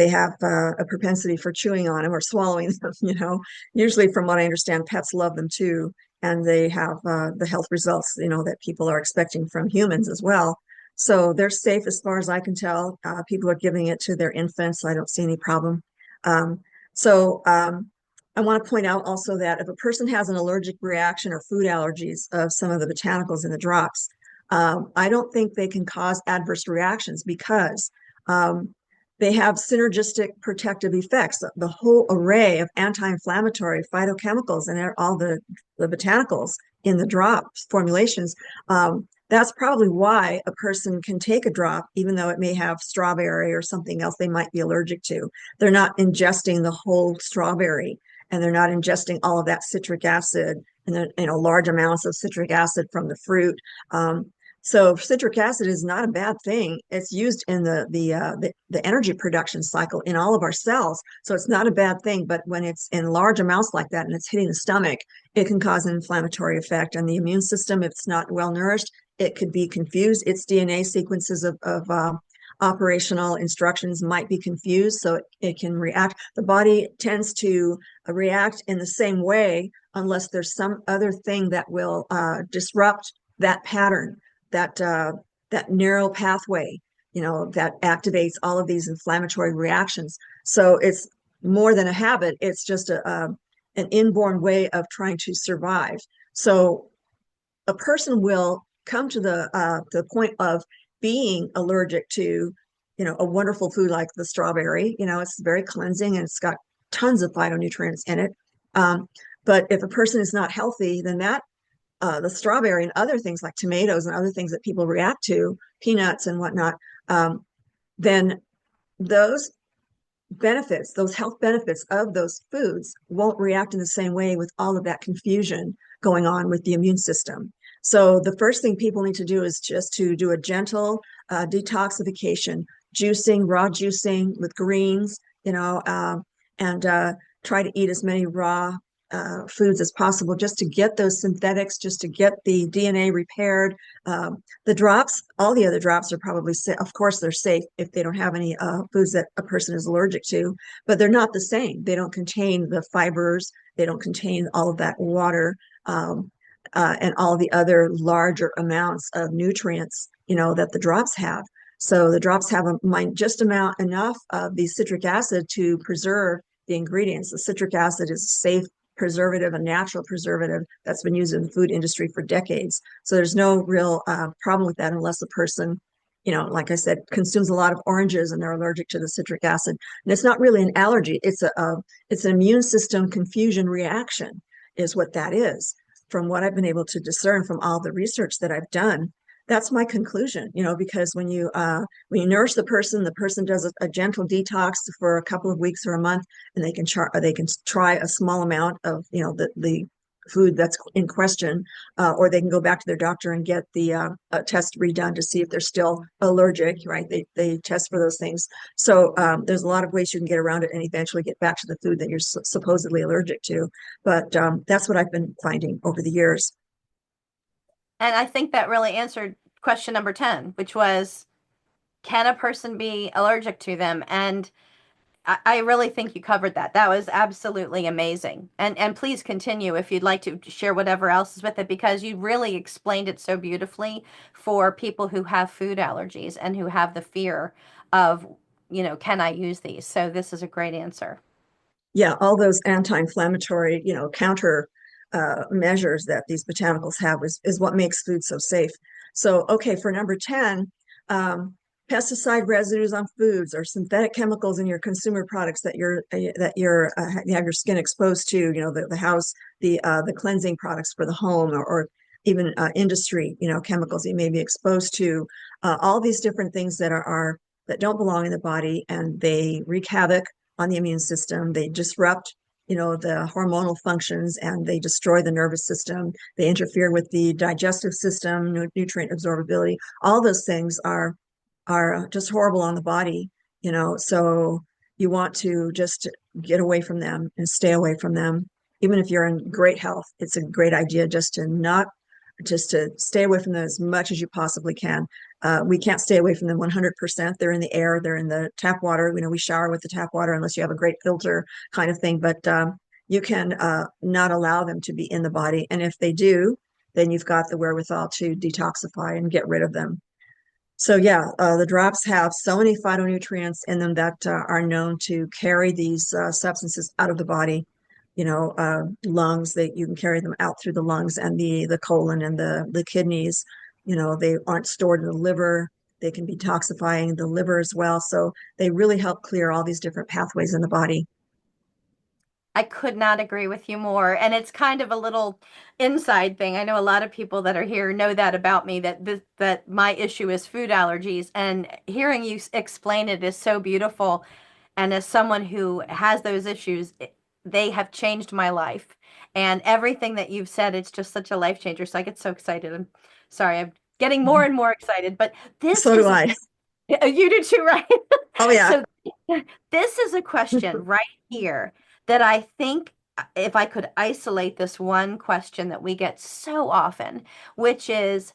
have a propensity for chewing on them or swallowing them, usually from what I understand, pets love them too, and they have the health results, that people are expecting from humans as well. So they're safe as far as I can tell. People are giving it to their infants. So I don't see any problem. Um, so I want to point out also that if a person has an allergic reaction or food allergies of some of the botanicals in the drops, I don't think they can cause adverse reactions because um, they have synergistic protective effects. The whole array of anti-inflammatory phytochemicals and all the botanicals in the drop formulations. That's probably why a person can take a drop, even though it may have strawberry or something else they might be allergic to. They're not ingesting the whole strawberry, and they're not ingesting all of that citric acid and large amounts of citric acid from the fruit. So citric acid is not a bad thing. It's used in the energy production cycle in all of our cells. So it's not a bad thing. But when it's in large amounts like that and it's hitting the stomach, it can cause an inflammatory effect on the immune system. If it's not well nourished, it could be confused. Its DNA sequences of operational instructions might be confused, so it can react. The body tends to react in the same way unless there's some other thing that will disrupt that pattern, that narrow pathway, that activates all of these inflammatory reactions. So it's more than a habit. It's just an inborn way of trying to survive. So a person will come to the point of being allergic to, a wonderful food like the strawberry. It's very cleansing and it's got tons of phytonutrients in it. Um, but if a person is not healthy, then the strawberry and other things like tomatoes and other things that people react to, peanuts and whatnot, um, then those benefits, those health benefits of those foods won't react in the same way with all of that confusion going on with the immune system. So the first thing people need to do is just to do a gentle detoxification, juicing, raw juicing with greens, and try to eat as many raw foods as possible just to get those synthetics, just to get the DNA repaired. The drops, all the other drops are probably safe. Of course, they're safe if they don't have any foods that a person is allergic to, but they're not the same. They don't contain the fibers. They don't contain all of that water and all the other larger amounts of nutrients, that the drops have. So the drops have just enough of the citric acid to preserve the ingredients. The citric acid is a safe preservative, a natural preservative that's been used in the food industry for decades. So there's no real problem with that unless a person, like I said, consumes a lot of oranges and they're allergic to the citric acid. And it's not really an allergy. It's an immune system confusion reaction is what that is. From what I've been able to discern from all the research that I've done, that's my conclusion, because when you nourish the person does a gentle detox for a couple of weeks or a month, and they can try a small amount of, the food that's in question, or they can go back to their doctor and get the test redone to see if they're still allergic, right? They test for those things. So there's a lot of ways you can get around it and eventually get back to the food that you're supposedly allergic to. But that's what I've been finding over the years. And I think that really answered question number 10, which was, can a person be allergic to them? And I really think you covered that. That was absolutely amazing. And please continue if you'd like to share whatever else is with it, because you really explained it so beautifully for people who have food allergies and who have the fear of, can I use these? So this is a great answer. Yeah, all those anti-inflammatory, counter measures that these botanicals have is what makes food so safe. So, okay, for number 10, pesticide residues on foods or synthetic chemicals in your consumer products you have your skin exposed to, the house, the cleansing products for the home, or even industry, chemicals you may be exposed to, all these different things that don't belong in the body, and they wreak havoc on the immune system. They disrupt, the hormonal functions, and they destroy the nervous system. They interfere with the digestive system, nutrient absorbability. All those things are just horrible on the body, so you want to just get away from them and stay away from them. Even if you're in great health, it's a great idea just to stay away from them as much as you possibly can. We can't stay away from them 100%. They're in the air, they're in the tap water. We shower with the tap water unless you have a great filter kind of thing, but you can not allow them to be in the body. And if they do, then you've got the wherewithal to detoxify and get rid of them. So yeah, the drops have so many phytonutrients in them that are known to carry these substances out of the body. Lungs, that you can carry them out through the lungs and the colon and the kidneys. They aren't stored in the liver. They can be detoxifying the liver as well. So they really help clear all these different pathways in the body. I could not agree with you more. And it's kind of a little inside thing. I know a lot of people that are here know that about me, that my issue is food allergies. And hearing you explain it is so beautiful. And as someone who has those issues, they have changed my life. And everything that you've said, it's just such a life changer. So I get so excited. I'm sorry, I'm getting more and more excited. But this So do is I. you do too, right? Oh yeah. So this is a question right here that I think, if I could isolate this one question that we get so often, which is,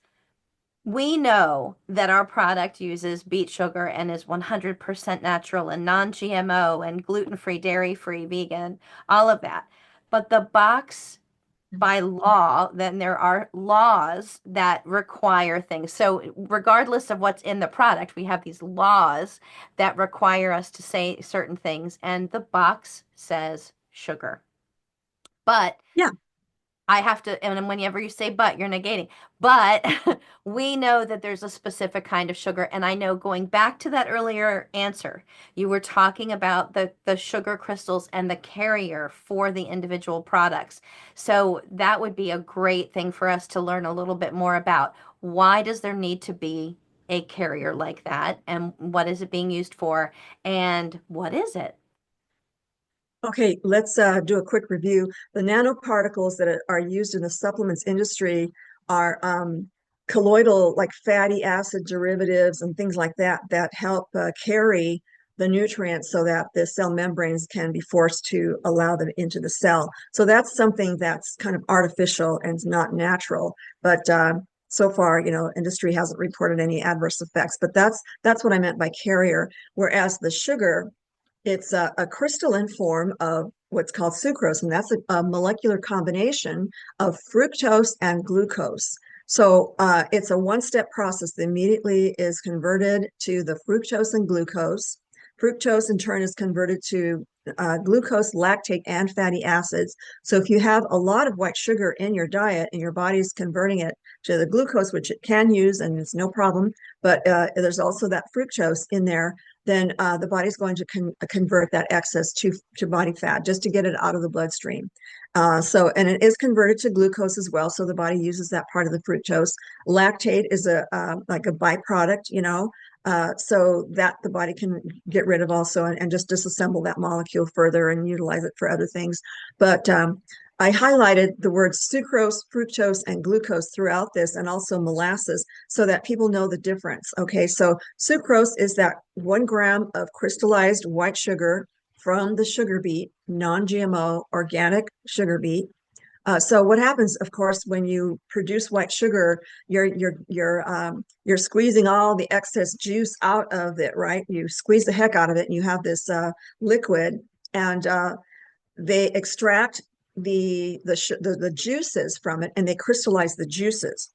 we know that our product uses beet sugar and is 100% natural and non-GMO and gluten-free, dairy-free, vegan, all of that. But the box by law, then there are laws that require things. So regardless of what's in the product, we have these laws that require us to say certain things, and the box says sugar. But Yeah. I have to, and whenever you say but, you're negating. But we know that there's a specific kind of sugar. And I know going back to that earlier answer, you were talking about the sugar crystals and the carrier for the individual products. So that would be a great thing for us to learn a little bit more about. Why does there need to be a carrier like that? And what is it being used for? And what is it? Okay, let's do a quick review. The nanoparticles that are used in the supplements industry are colloidal, like fatty acid derivatives and things like that, that help carry the nutrients so that the cell membranes can be forced to allow them into the cell. So that's something that's kind of artificial and not natural. But so far, industry hasn't reported any adverse effects. But that's what I meant by carrier. Whereas the sugar, it's a crystalline form of what's called sucrose, and that's a molecular combination of fructose and glucose. So it's a one-step process that immediately is converted to the fructose and glucose. Fructose, in turn, is converted to glucose, lactate, and fatty acids. So if you have a lot of white sugar in your diet and your body's converting it to the glucose, which it can use and it's no problem, but there's also that fructose in there, then the body's going to convert that excess to body fat just to get it out of the bloodstream. And it is converted to glucose as well. So the body uses that part of the fructose. Lactate is like a byproduct, so that the body can get rid of also and just disassemble that molecule further and utilize it for other things. But I highlighted the words sucrose, fructose, and glucose throughout this, and also molasses, so that people know the difference. Okay, so sucrose is that 1 gram of crystallized white sugar from the sugar beet, non-GMO organic sugar beet. So what happens, of course, when you produce white sugar, you're squeezing all the excess juice out of it, right? You squeeze the heck out of it, and you have this liquid, and they extract the juices from it, and they crystallize the juices.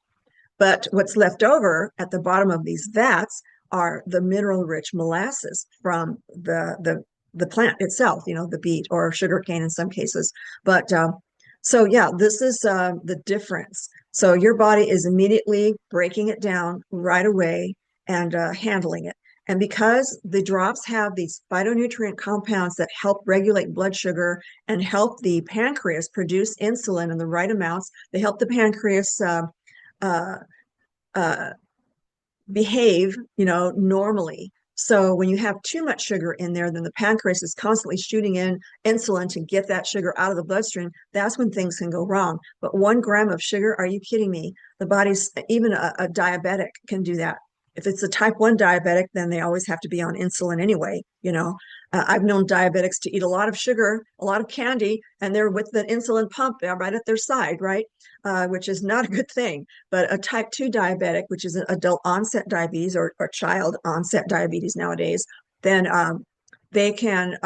But what's left over at the bottom of these vats are the mineral-rich molasses from the plant itself, the beet or sugarcane in some cases. But so yeah, this is the difference. So your body is immediately breaking it down right away and handling it. And because the drops have these phytonutrient compounds that help regulate blood sugar and help the pancreas produce insulin in the right amounts, they help the pancreas uh, uh, behave, normally. So when you have too much sugar in there, then the pancreas is constantly shooting in insulin to get that sugar out of the bloodstream. That's when things can go wrong. But 1 gram of sugar, are you kidding me? The body's, even a diabetic can do that. If it's a type 1 diabetic, then they always have to be on insulin anyway. I've known diabetics to eat a lot of sugar, a lot of candy, and they're with the insulin pump right at their side, right? Which is not a good thing. But a type 2 diabetic, which is an adult onset diabetes or child onset diabetes nowadays, then they can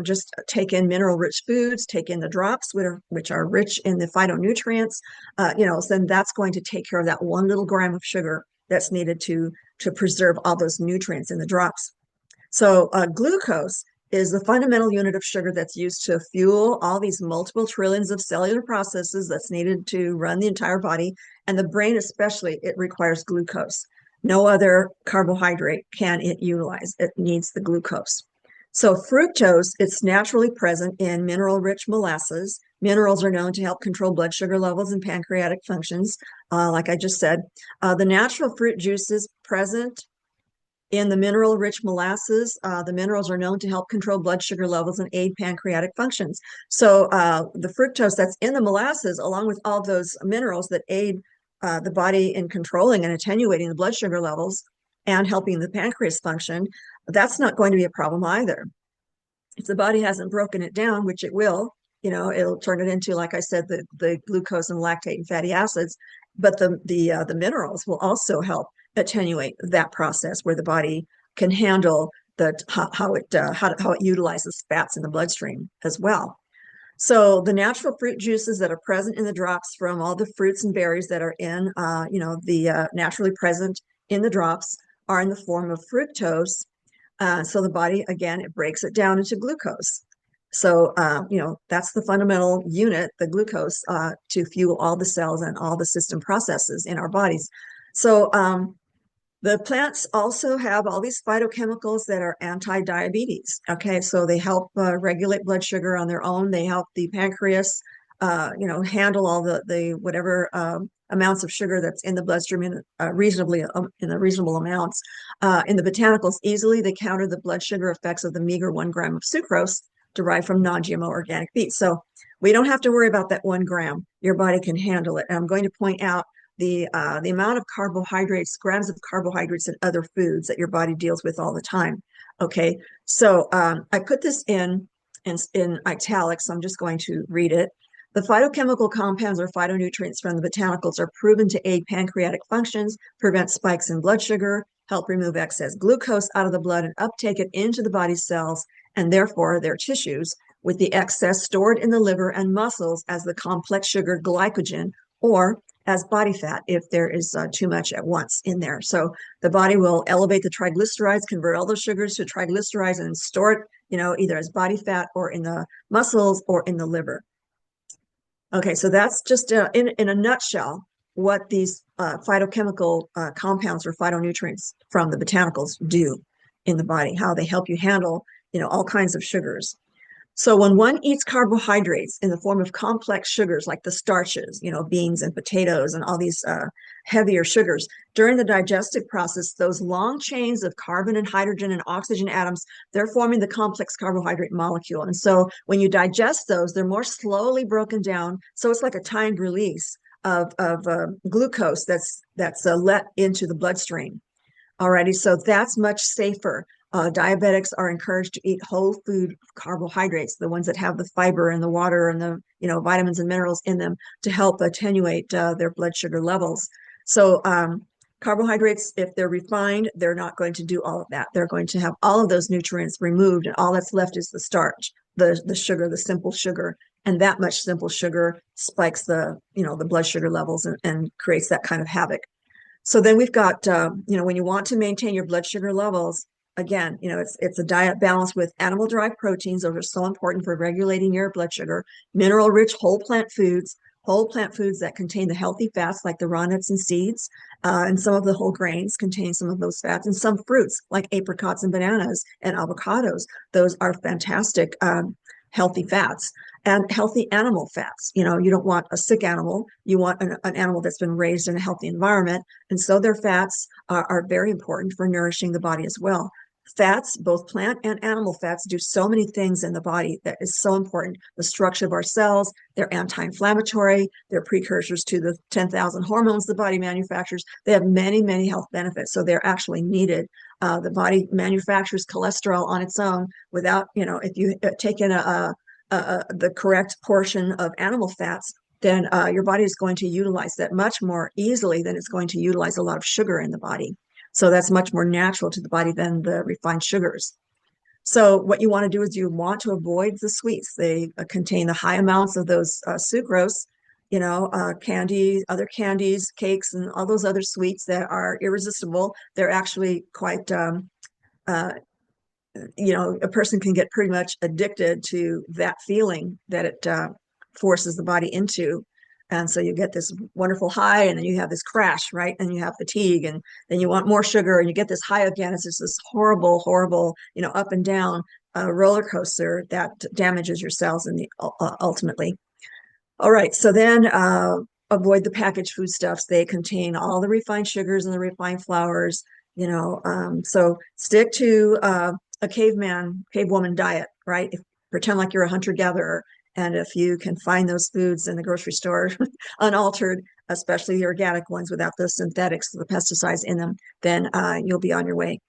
just take in mineral rich foods, take in the drops, which are rich in the phytonutrients, so then that's going to take care of that 1 little gram of sugar that's needed to preserve all those nutrients in the drops. So glucose is the fundamental unit of sugar that's used to fuel all these multiple trillions of cellular processes that's needed to run the entire body. And the brain especially, it requires glucose. No other carbohydrate can it utilize. It needs the glucose. So fructose, it's naturally present in mineral-rich molasses. Minerals are known to help control blood sugar levels and pancreatic functions, like I just said. The natural fruit juices present in the mineral-rich molasses, the minerals are known to help control blood sugar levels and aid pancreatic functions. So the fructose that's in the molasses, along with all those minerals that aid the body in controlling and attenuating the blood sugar levels and helping the pancreas function, that's not going to be a problem either. If the body hasn't broken it down, which it will, it'll turn it into, like I said, the glucose and lactate and fatty acids, but the minerals will also help attenuate that process where the body can handle how it utilizes fats in the bloodstream as well. So the natural fruit juices that are present in the drops from all the fruits and berries that are in, naturally present in the drops are in the form of fructose. So the body, again, it breaks it down into glucose. So, that's the fundamental unit, the glucose, to fuel all the cells and all the system processes in our bodies. So, the plants also have all these phytochemicals that are anti-diabetes. Okay, so they help regulate blood sugar on their own. They help the pancreas, handle all the whatever amounts of sugar that's in the bloodstream in a reasonable amounts. In the botanicals, easily they counter the blood sugar effects of the meager 1 gram of sucrose derived from non-GMO organic beets. So we don't have to worry about that 1 gram. Your body can handle it. And I'm going to point out the amount of carbohydrates, grams of carbohydrates and other foods that your body deals with all the time. Okay, so I put this in italics, so I'm just going to read it. The phytochemical compounds or phytonutrients from the botanicals are proven to aid pancreatic functions, prevent spikes in blood sugar, help remove excess glucose out of the blood and uptake it into the body's cells and therefore their tissues, with the excess stored in the liver and muscles as the complex sugar glycogen or as body fat if there is too much at once in there. So the body will elevate the triglycerides, convert all those sugars to triglycerides and store it, either as body fat or in the muscles or in the liver. Okay, so that's just in a nutshell what these phytochemical compounds or phytonutrients from the botanicals do in the body, how they help you handle, all kinds of sugars. So when one eats carbohydrates in the form of complex sugars like the starches, beans and potatoes and all these heavier sugars, during the digestive process, those long chains of carbon and hydrogen and oxygen atoms, they're forming the complex carbohydrate molecule. And so when you digest those, they're more slowly broken down. So it's like a timed release of glucose that's let into the bloodstream. Alrighty, so that's much safer. Diabetics are encouraged to eat whole food carbohydrates, the ones that have the fiber and the water and the vitamins and minerals in them to help attenuate their blood sugar levels. So carbohydrates, if they're refined, they're not going to do all of that. They're going to have all of those nutrients removed, and all that's left is the starch, the sugar, the simple sugar, and that much simple sugar spikes the blood sugar levels and creates that kind of havoc. So then we've got, when you want to maintain your blood sugar levels, again, it's a diet balance with animal-derived proteins. Those are so important for regulating your blood sugar. Mineral-rich whole plant foods that contain the healthy fats like the raw nuts and seeds, and some of the whole grains contain some of those fats, and some fruits like apricots and bananas and avocados. Those are fantastic healthy fats. And healthy animal fats. You don't want a sick animal. You want an animal that's been raised in a healthy environment. And so their fats are very important for nourishing the body as well. Fats, both plant and animal fats, do so many things in the body that is so important. The structure of our cells, they're anti-inflammatory, they're precursors to the 10,000 hormones the body manufactures. They have many, many health benefits, so they're actually needed. The body manufactures cholesterol on its own without, if you take in the correct portion of animal fats, then your body is going to utilize that much more easily than it's going to utilize a lot of sugar in the body. So that's much more natural to the body than the refined sugars. So what you want to do is you want to avoid the sweets. They contain the high amounts of those sucrose, candy, other candies, cakes, and all those other sweets that are irresistible. They're actually quite a person can get pretty much addicted to that feeling that it forces the body into. And so you get this wonderful high, and then you have this crash, right? And you have fatigue, and then you want more sugar, and you get this high again. It's just this horrible, horrible, up and down roller coaster that damages your cells in the ultimately. All right, so then avoid the packaged foodstuffs. They contain all the refined sugars and the refined flours. So stick to a cavewoman diet, right? Pretend like you're a hunter-gatherer. And if you can find those foods in the grocery store unaltered, especially the organic ones without the synthetics, the pesticides in them, then you'll be on your way.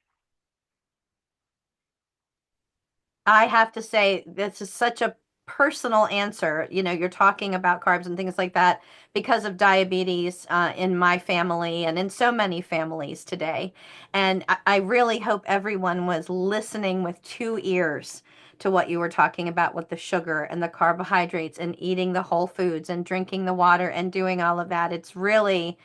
I have to say, this is such a personal answer. You're talking about carbs and things like that because of diabetes in my family and in so many families today. And I really hope everyone was listening with two ears to what you were talking about with the sugar and the carbohydrates and eating the whole foods and drinking the water and doing all of that. It's really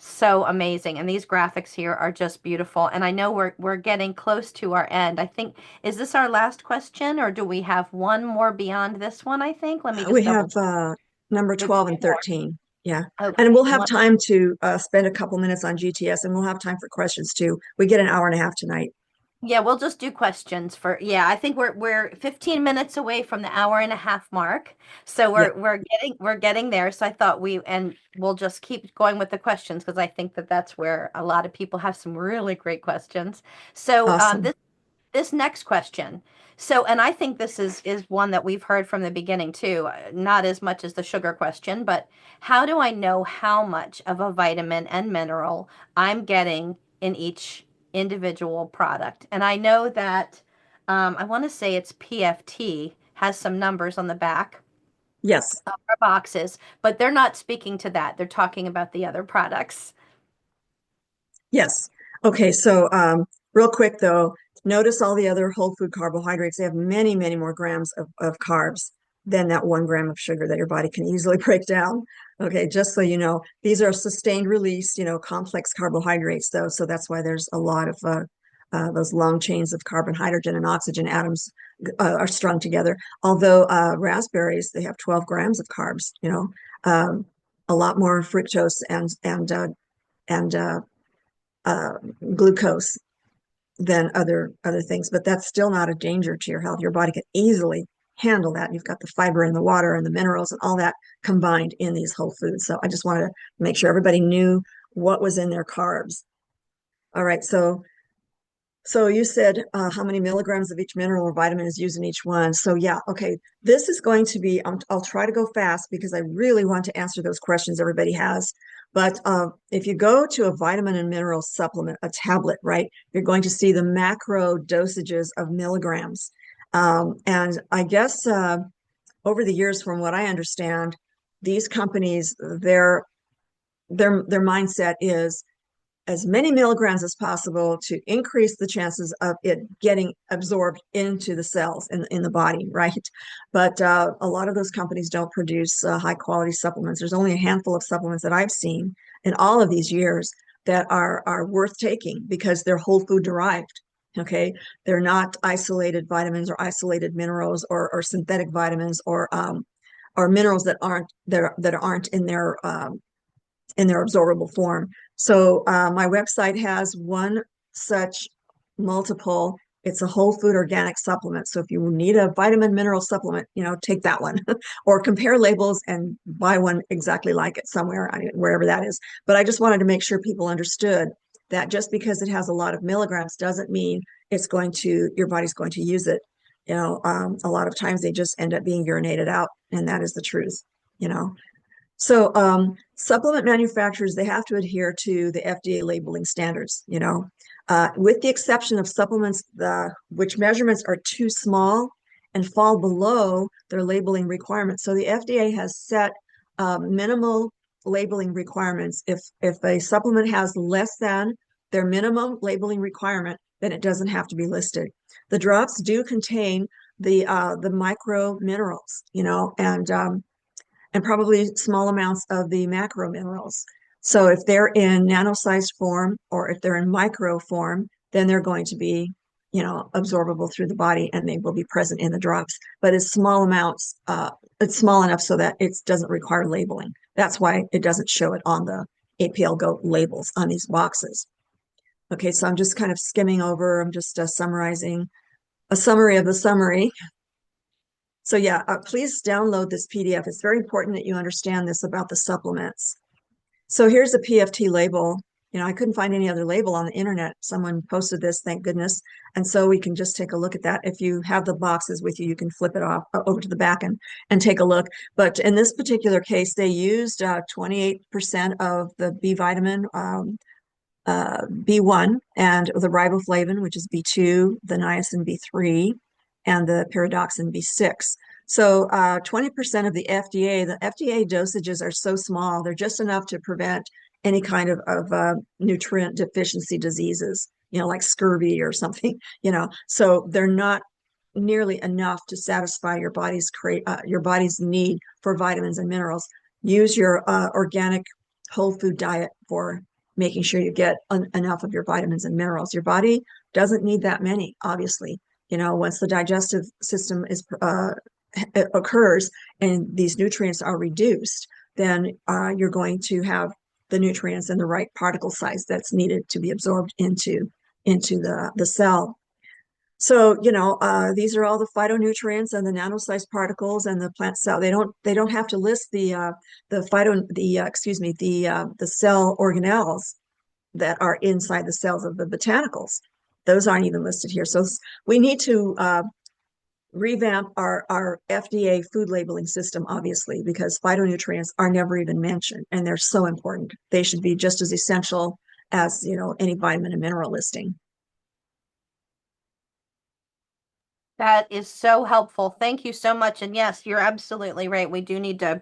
so amazing. And these graphics here are just beautiful. And I know we're getting close to our end. I think, is this our last question or do we have one more beyond this one, I think? Let me We just double have check. number There's 12 two and more. 13. Yeah. And Okay. we'll have time to spend a couple minutes on GTS, and we'll have time for questions too. We get an hour and a half tonight. Yeah, we'll just do questions for, yeah, I think we're 15 minutes away from the hour and a half mark. So Yeah. we're getting there. So I thought and we'll just keep going with the questions because I think that that's where a lot of people have some really great questions. So Awesome. this next question. So, and I think this is one that we've heard from the beginning too, not as much as the sugar question, but how do I know how much of a vitamin and mineral I'm getting in each individual product? And I know that I want to say it's PFT has some numbers on the back Yes. of our boxes, but they're not speaking to that. They're talking about the other products. Yes. Okay. So, real quick though, notice all the other whole food carbohydrates. They have many, many more grams of carbs than that 1 gram of sugar that your body can easily break down. Okay. Just so you know, these are sustained release, complex carbohydrates though. So that's why there's a lot of those long chains of carbon, hydrogen, and oxygen atoms are strung together. Although raspberries, they have 12 grams of carbs, a lot more fructose and uh, glucose than other things, but that's still not a danger to your health. Your body can easily handle that. You've got the fiber and the water and the minerals and all that combined in these whole foods. So I just wanted to make sure everybody knew what was in their carbs. All right, so you said how many milligrams of each mineral or vitamin is used in each one. So yeah, okay. This is going to be, I'll try to go fast because I really want to answer those questions everybody has. But if you go to a vitamin and mineral supplement, a tablet, right, you're going to see the macro dosages of milligrams. And I guess over the years, from what I understand, these companies, their mindset is as many milligrams as possible to increase the chances of it getting absorbed into the cells in the body, right? But a lot of those companies don't produce high quality supplements. There's only a handful of supplements that I've seen in all of these years that are worth taking because they're whole food derived. Okay, they're not isolated vitamins or isolated minerals or synthetic vitamins or minerals that aren't in their absorbable form. So my website has one such multiple. It's a whole food organic supplement. So if you need a vitamin mineral supplement, take that one or compare labels and buy one exactly like it somewhere, wherever that is. But I just wanted to make sure people understood that just because it has a lot of milligrams doesn't mean your body's going to use it. A lot of times they just end up being urinated out, and that is the truth, you know. So supplement manufacturers, they have to adhere to the FDA labeling standards, with the exception of supplements which measurements are too small and fall below their labeling requirements. So the FDA has set minimal labeling requirements. If a supplement has less than their minimum labeling requirement, then it doesn't have to be listed. The drops do contain the micro minerals, and probably small amounts of the macro minerals. So if they're in nano-sized form or if they're in micro form, then they're going to be, absorbable through the body and they will be present in the drops. But it's small amounts, it's small enough so that it doesn't require labeling. That's why it doesn't show it on the APLGO labels on these boxes. Okay, so I'm just kind of skimming over, I'm just summarizing a summary of the summary. So yeah, please download this PDF. It's very important that you understand this about the supplements. So here's a PFT label. I couldn't find any other label on the internet. Someone posted this, thank goodness. And so we can just take a look at that. If you have the boxes with you, you can flip it off over to the back and take a look. But in this particular case, they used 28% of the B vitamin, B1, and the riboflavin, which is B2, the niacin B3, and the pyridoxine B6. So 20% of the FDA dosages are so small, they're just enough to prevent any kind of nutrient deficiency diseases, like scurvy or something, So they're not nearly enough to satisfy your body's need for vitamins and minerals. Use your organic whole food diet for making sure you get enough of your vitamins and minerals. Your body doesn't need that many, obviously. Once the digestive system is occurs and these nutrients are reduced, then you're going to have the nutrients in the right particle size that's needed to be absorbed into the cell. So, these are all the phytonutrients and the nano-sized particles and the plant cell. They don't have to list the cell organelles that are inside the cells of the botanicals. Those aren't even listed here. So we need to revamp our FDA food labeling system, obviously, because phytonutrients are never even mentioned, and they're so important. They should be just as essential as, any vitamin and mineral listing. That is so helpful. Thank you so much. And yes, you're absolutely right. We do need to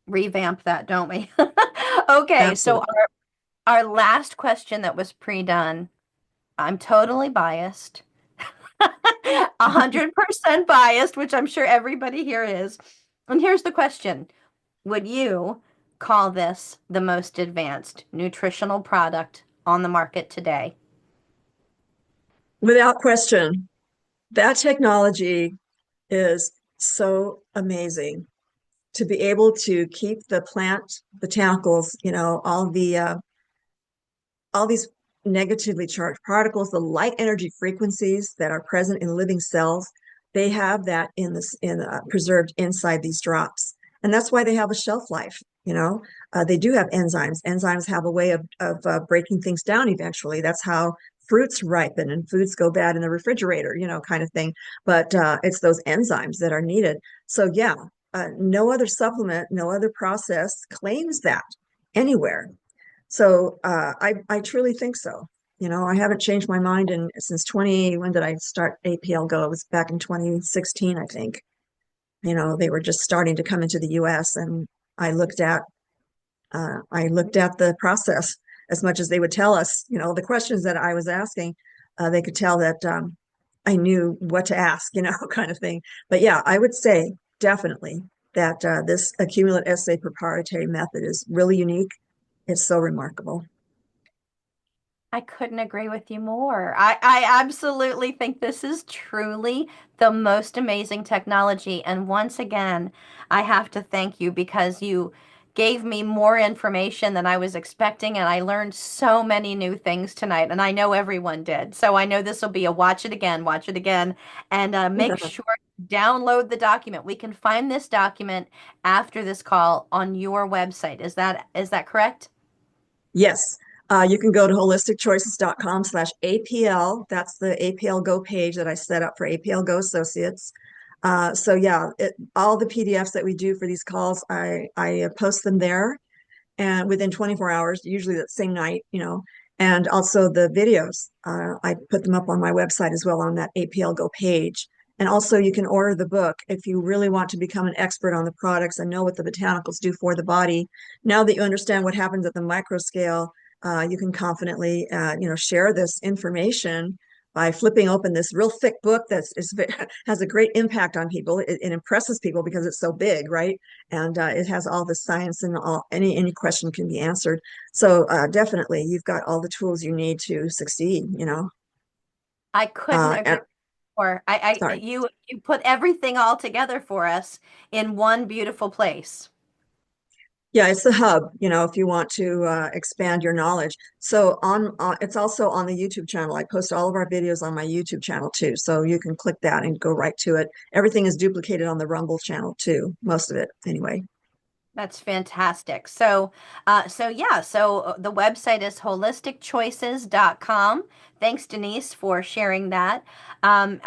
revamp that, don't we? Okay, so Absolutely. our last question that was pre-done, I'm totally biased. 100% biased, which I'm sure everybody here is. And here's the question. Would you call this the most advanced nutritional product on the market today? Without question, that technology is so amazing to be able to keep the plant botanicals, all these negatively charged particles, the light energy frequencies that are present in living cells, they have that preserved inside these drops, and that's why they have a shelf life. They do have enzymes. Enzymes have a way of breaking things down eventually. That's how fruits ripen and foods go bad in the refrigerator, kind of thing. But it's those enzymes that are needed. So yeah, no other supplement, no other process claims that anywhere. So I truly think so. I haven't changed my mind since when did I start APLGO? It was back in 2016, I think. They were just starting to come into the US, and I looked at the process as much as they would tell us, the questions that I was asking, they could tell that I knew what to ask, kind of thing. But yeah, I would say definitely that this accumulate essay proprietary method is really unique. It's so remarkable. I couldn't agree with you more. I absolutely think this is truly the most amazing technology. And once again, I have to thank you because you gave me more information than I was expecting, and I learned so many new things tonight. And I know everyone did. So I know this will be a watch it again, and make sure to download the document. We can find this document after this call on your website. Is that correct? Yes. You can go to holisticchoices.com/APL. That's the APL Go page that I set up for APL Go Associates. So yeah, all the PDFs that we do for these calls, I post them there, and within 24 hours, usually that same night, and also the videos. I put them up on my website as well on that APL Go page. And also you can order the book if you really want to become an expert on the products and know what the botanicals do for the body. Now that you understand what happens at the micro scale, you can confidently, share this information by flipping open this real thick book has a great impact on people. It impresses people because it's so big, right? And it has all the science, and any question can be answered. So definitely, you've got all the tools you need to succeed. I couldn't agree And more. sorry. You put everything all together for us in one beautiful place. Yeah, it's the hub, if you want to expand your knowledge. So it's also on the YouTube channel. I post all of our videos on my YouTube channel too. So you can click that and go right to it. Everything is duplicated on the Rumble channel too, most of it anyway. That's fantastic. So the website is holisticchoices.com. Thanks, Denise, for sharing that.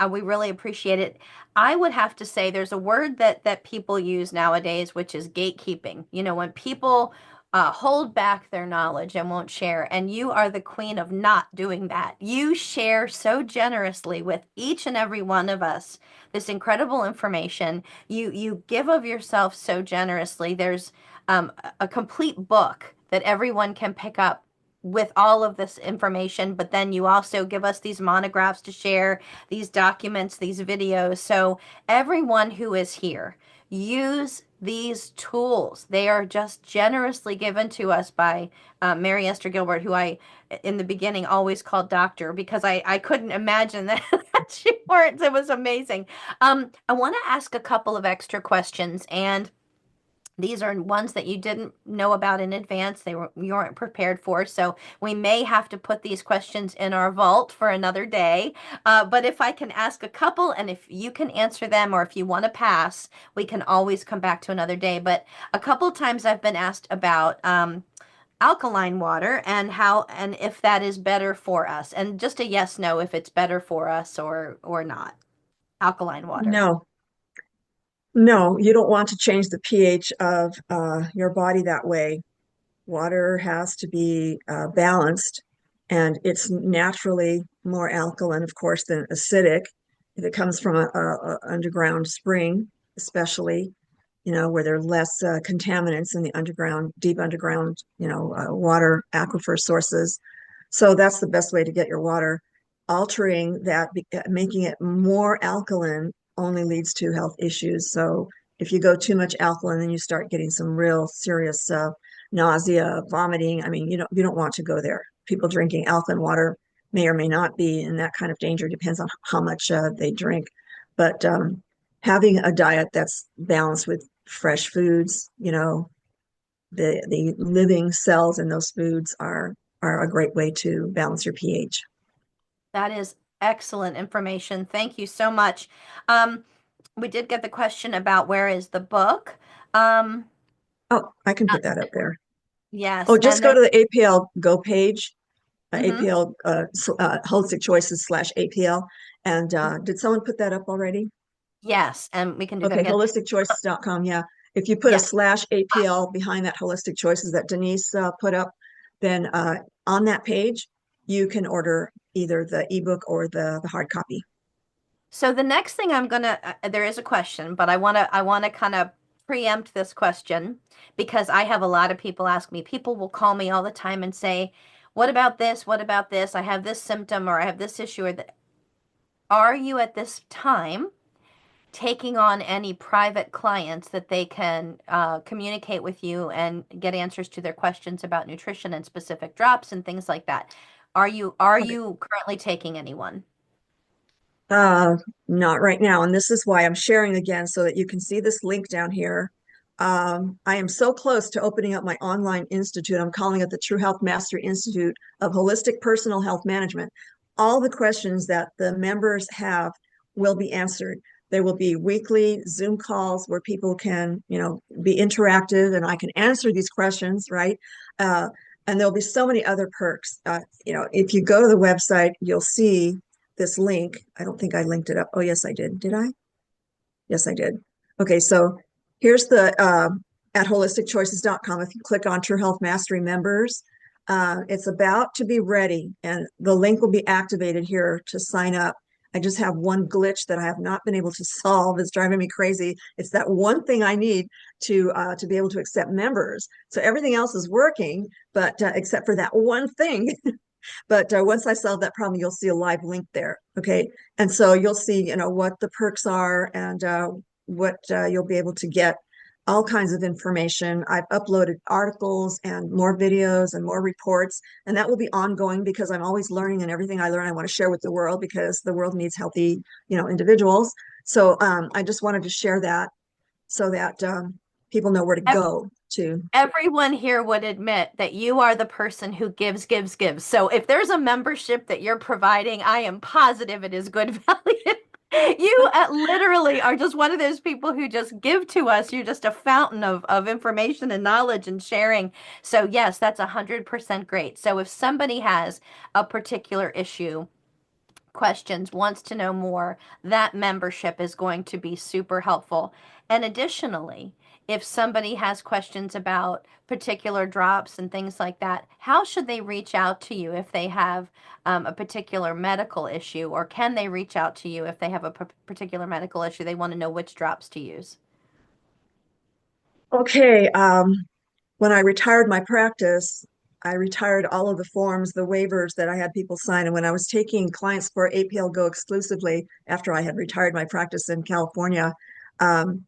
We really appreciate it. I would have to say there's a word that people use nowadays, which is gatekeeping. When people hold back their knowledge and won't share. And you are the queen of not doing that. You share so generously with each and every one of us this incredible information. You give of yourself so generously. There's a complete book that everyone can pick up with all of this information, but then you also give us these monographs to share, these documents, these videos. So everyone who is here, use these tools. They are just generously given to us by Mary Esther Gilbert, who I, in the beginning, always called doctor because I couldn't imagine that, that she weren't. It was amazing. I want to ask a couple of extra questions, and these are ones that you didn't know about in advance. You weren't prepared for. So we may have to put these questions in our vault for another day. But if I can ask a couple and if you can answer them or if you want to pass, we can always come back to another day. But a couple times I've been asked about alkaline water and how and if that is better for us. And just a yes, no, if it's better for us or not. Alkaline water. No, no, you don't want to change the pH of your body that way. Water has to be balanced, and it's naturally more alkaline, of course, than acidic. If it comes from a underground spring, especially, where there are less contaminants in the underground, deep underground, water aquifer sources. So that's the best way to get your water. Altering that, making it more alkaline only leads to health issues. So if you go too much alkaline, then you start getting some real serious nausea, vomiting. I mean, you don't want to go there. People drinking alkaline water may or may not be in that kind of danger. Depends on how much they drink. But having a diet that's balanced with fresh foods, the living cells in those foods are a great way to balance your pH. That is excellent information. Thank you so much. Um, we did get the question about where is the book. Um, Oh, I can uh, put that up there. yes, Oh, and just go there. to the APLGO page, Mhm. APL Holistic Choices / APL. And did someone put that up already? Yes, and we can do that Okay, again. holisticchoices.com. Yeah. If you put a Yes. /APL behind that Holistic Choices that Denise put up, then on that page, you can order either the ebook or the hard copy. So the next thing I'm gonna, there is a question, but I wanna kind of preempt this question because I have a lot of people ask me. People will call me all the time and say, "What about this? What about this? I have this symptom or I have this issue or that." Are you at this time taking on any private clients that they can communicate with you and get answers to their questions about nutrition and specific drops and things like that? Are Okay. you currently taking anyone? Uh, Not right now. And this is why I'm sharing again so that you can see this link down here. I am so close to opening up my online institute. I'm calling it the True Health Mastery Institute of Holistic Personal Health Management. All the questions that the members have will be answered. There will be weekly Zoom calls where people can, be interactive and I can answer these questions, right? And there'll be so many other perks. If you go to the website, you'll see this link. I don't think I linked it up. Oh, yes, I did. Did I? Yes, I did. Okay, so here's the at holisticchoices.com. If you click on True Health Mastery Members, it's about to be ready, and the link will be activated here to sign up. I just have one glitch that I have not been able to solve. It's driving me crazy. It's that one thing I need to be able to accept members. So everything else is working, but except for that one thing. But once I solve that problem, you'll see a live link there. Okay. And so you'll see, what the perks are and what you'll be able to get all kinds of information. I've uploaded articles and more videos and more reports, and that will be ongoing because I'm always learning, and everything I learn, I want to share with the world because the world needs healthy, individuals. So I just wanted to share that so that people know where to go to. Everyone here would admit that you are the person who gives, gives, gives. So if there's a membership that you're providing, I am positive it is good value. You literally are just one of those people who just give to us. You're just a fountain of information and knowledge and sharing. So yes, that's 100% great. So if somebody has a particular issue, questions, wants to know more, that membership is going to be super helpful. And additionally, if somebody has questions about particular drops and things like that, how should they reach out to you if they have a particular medical issue, or can they reach out to you if they have a particular medical issue they want to know which drops to use? Okay, when I retired my practice, I retired all of the forms, the waivers that I had people sign. And when I was taking clients for APLGO exclusively after I had retired my practice in California, um,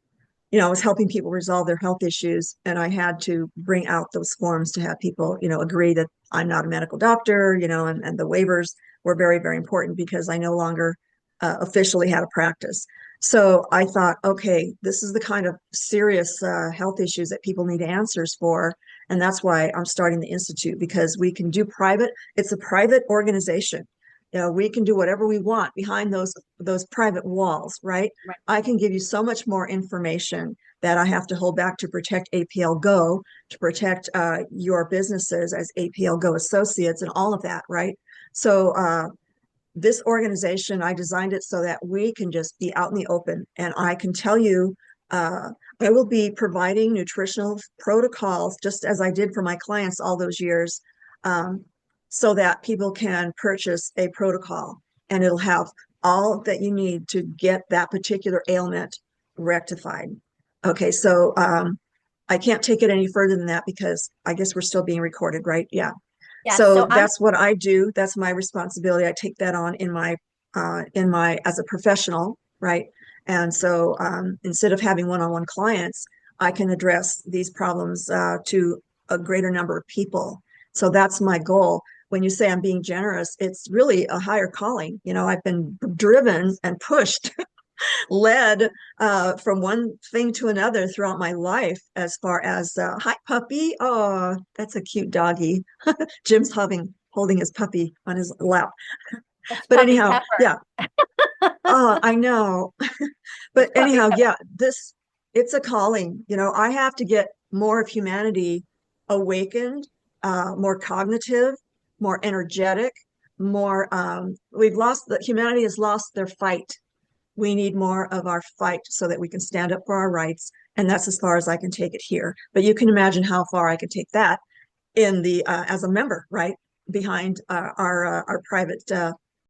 I was helping people resolve their health issues, and I had to bring out those forms to have people, agree that I'm not a medical doctor, and the waivers were very, very important because I no longer officially had a practice. So I thought, okay, this is the kind of serious health issues that people need answers for. And that's why I'm starting the Institute, because we can do private, it's a private organization. We can do whatever we want behind those private walls, right? Right. I can give you so much more information that I have to hold back to protect APLGO, to protect your businesses as APLGO associates and all of that, right? So this organization, I designed it so that we can just be out in the open. And I can tell you, I will be providing nutritional protocols, just as I did for my clients all those years, um, so that people can purchase a protocol and it'll have all that you need to get that particular ailment rectified. Okay, so I can't take it any further than that because I guess we're still being recorded, right? Yeah. Yes, so So I'm that's what I do. That's my responsibility. I take that on in my as a professional, right? And so instead of having one-on-one clients, I can address these problems to a greater number of people. So that's my goal. When you say I'm being generous, it's really a higher calling. I've been driven and pushed led from one thing to another throughout my life as far as hi puppy, oh that's a cute doggy. Jim's holding his puppy on his lap. That's But Puppy anyhow, Pepper. yeah. Oh, I know. But That's Puppy anyhow, Pepper. yeah, it's a calling. I have to get more of humanity awakened, more cognitive, more energetic, more humanity has lost their fight. We need more of our fight so that we can stand up for our rights. And that's as far as I can take it here. But you can imagine how far I can take that in the as a member, right? Behind our private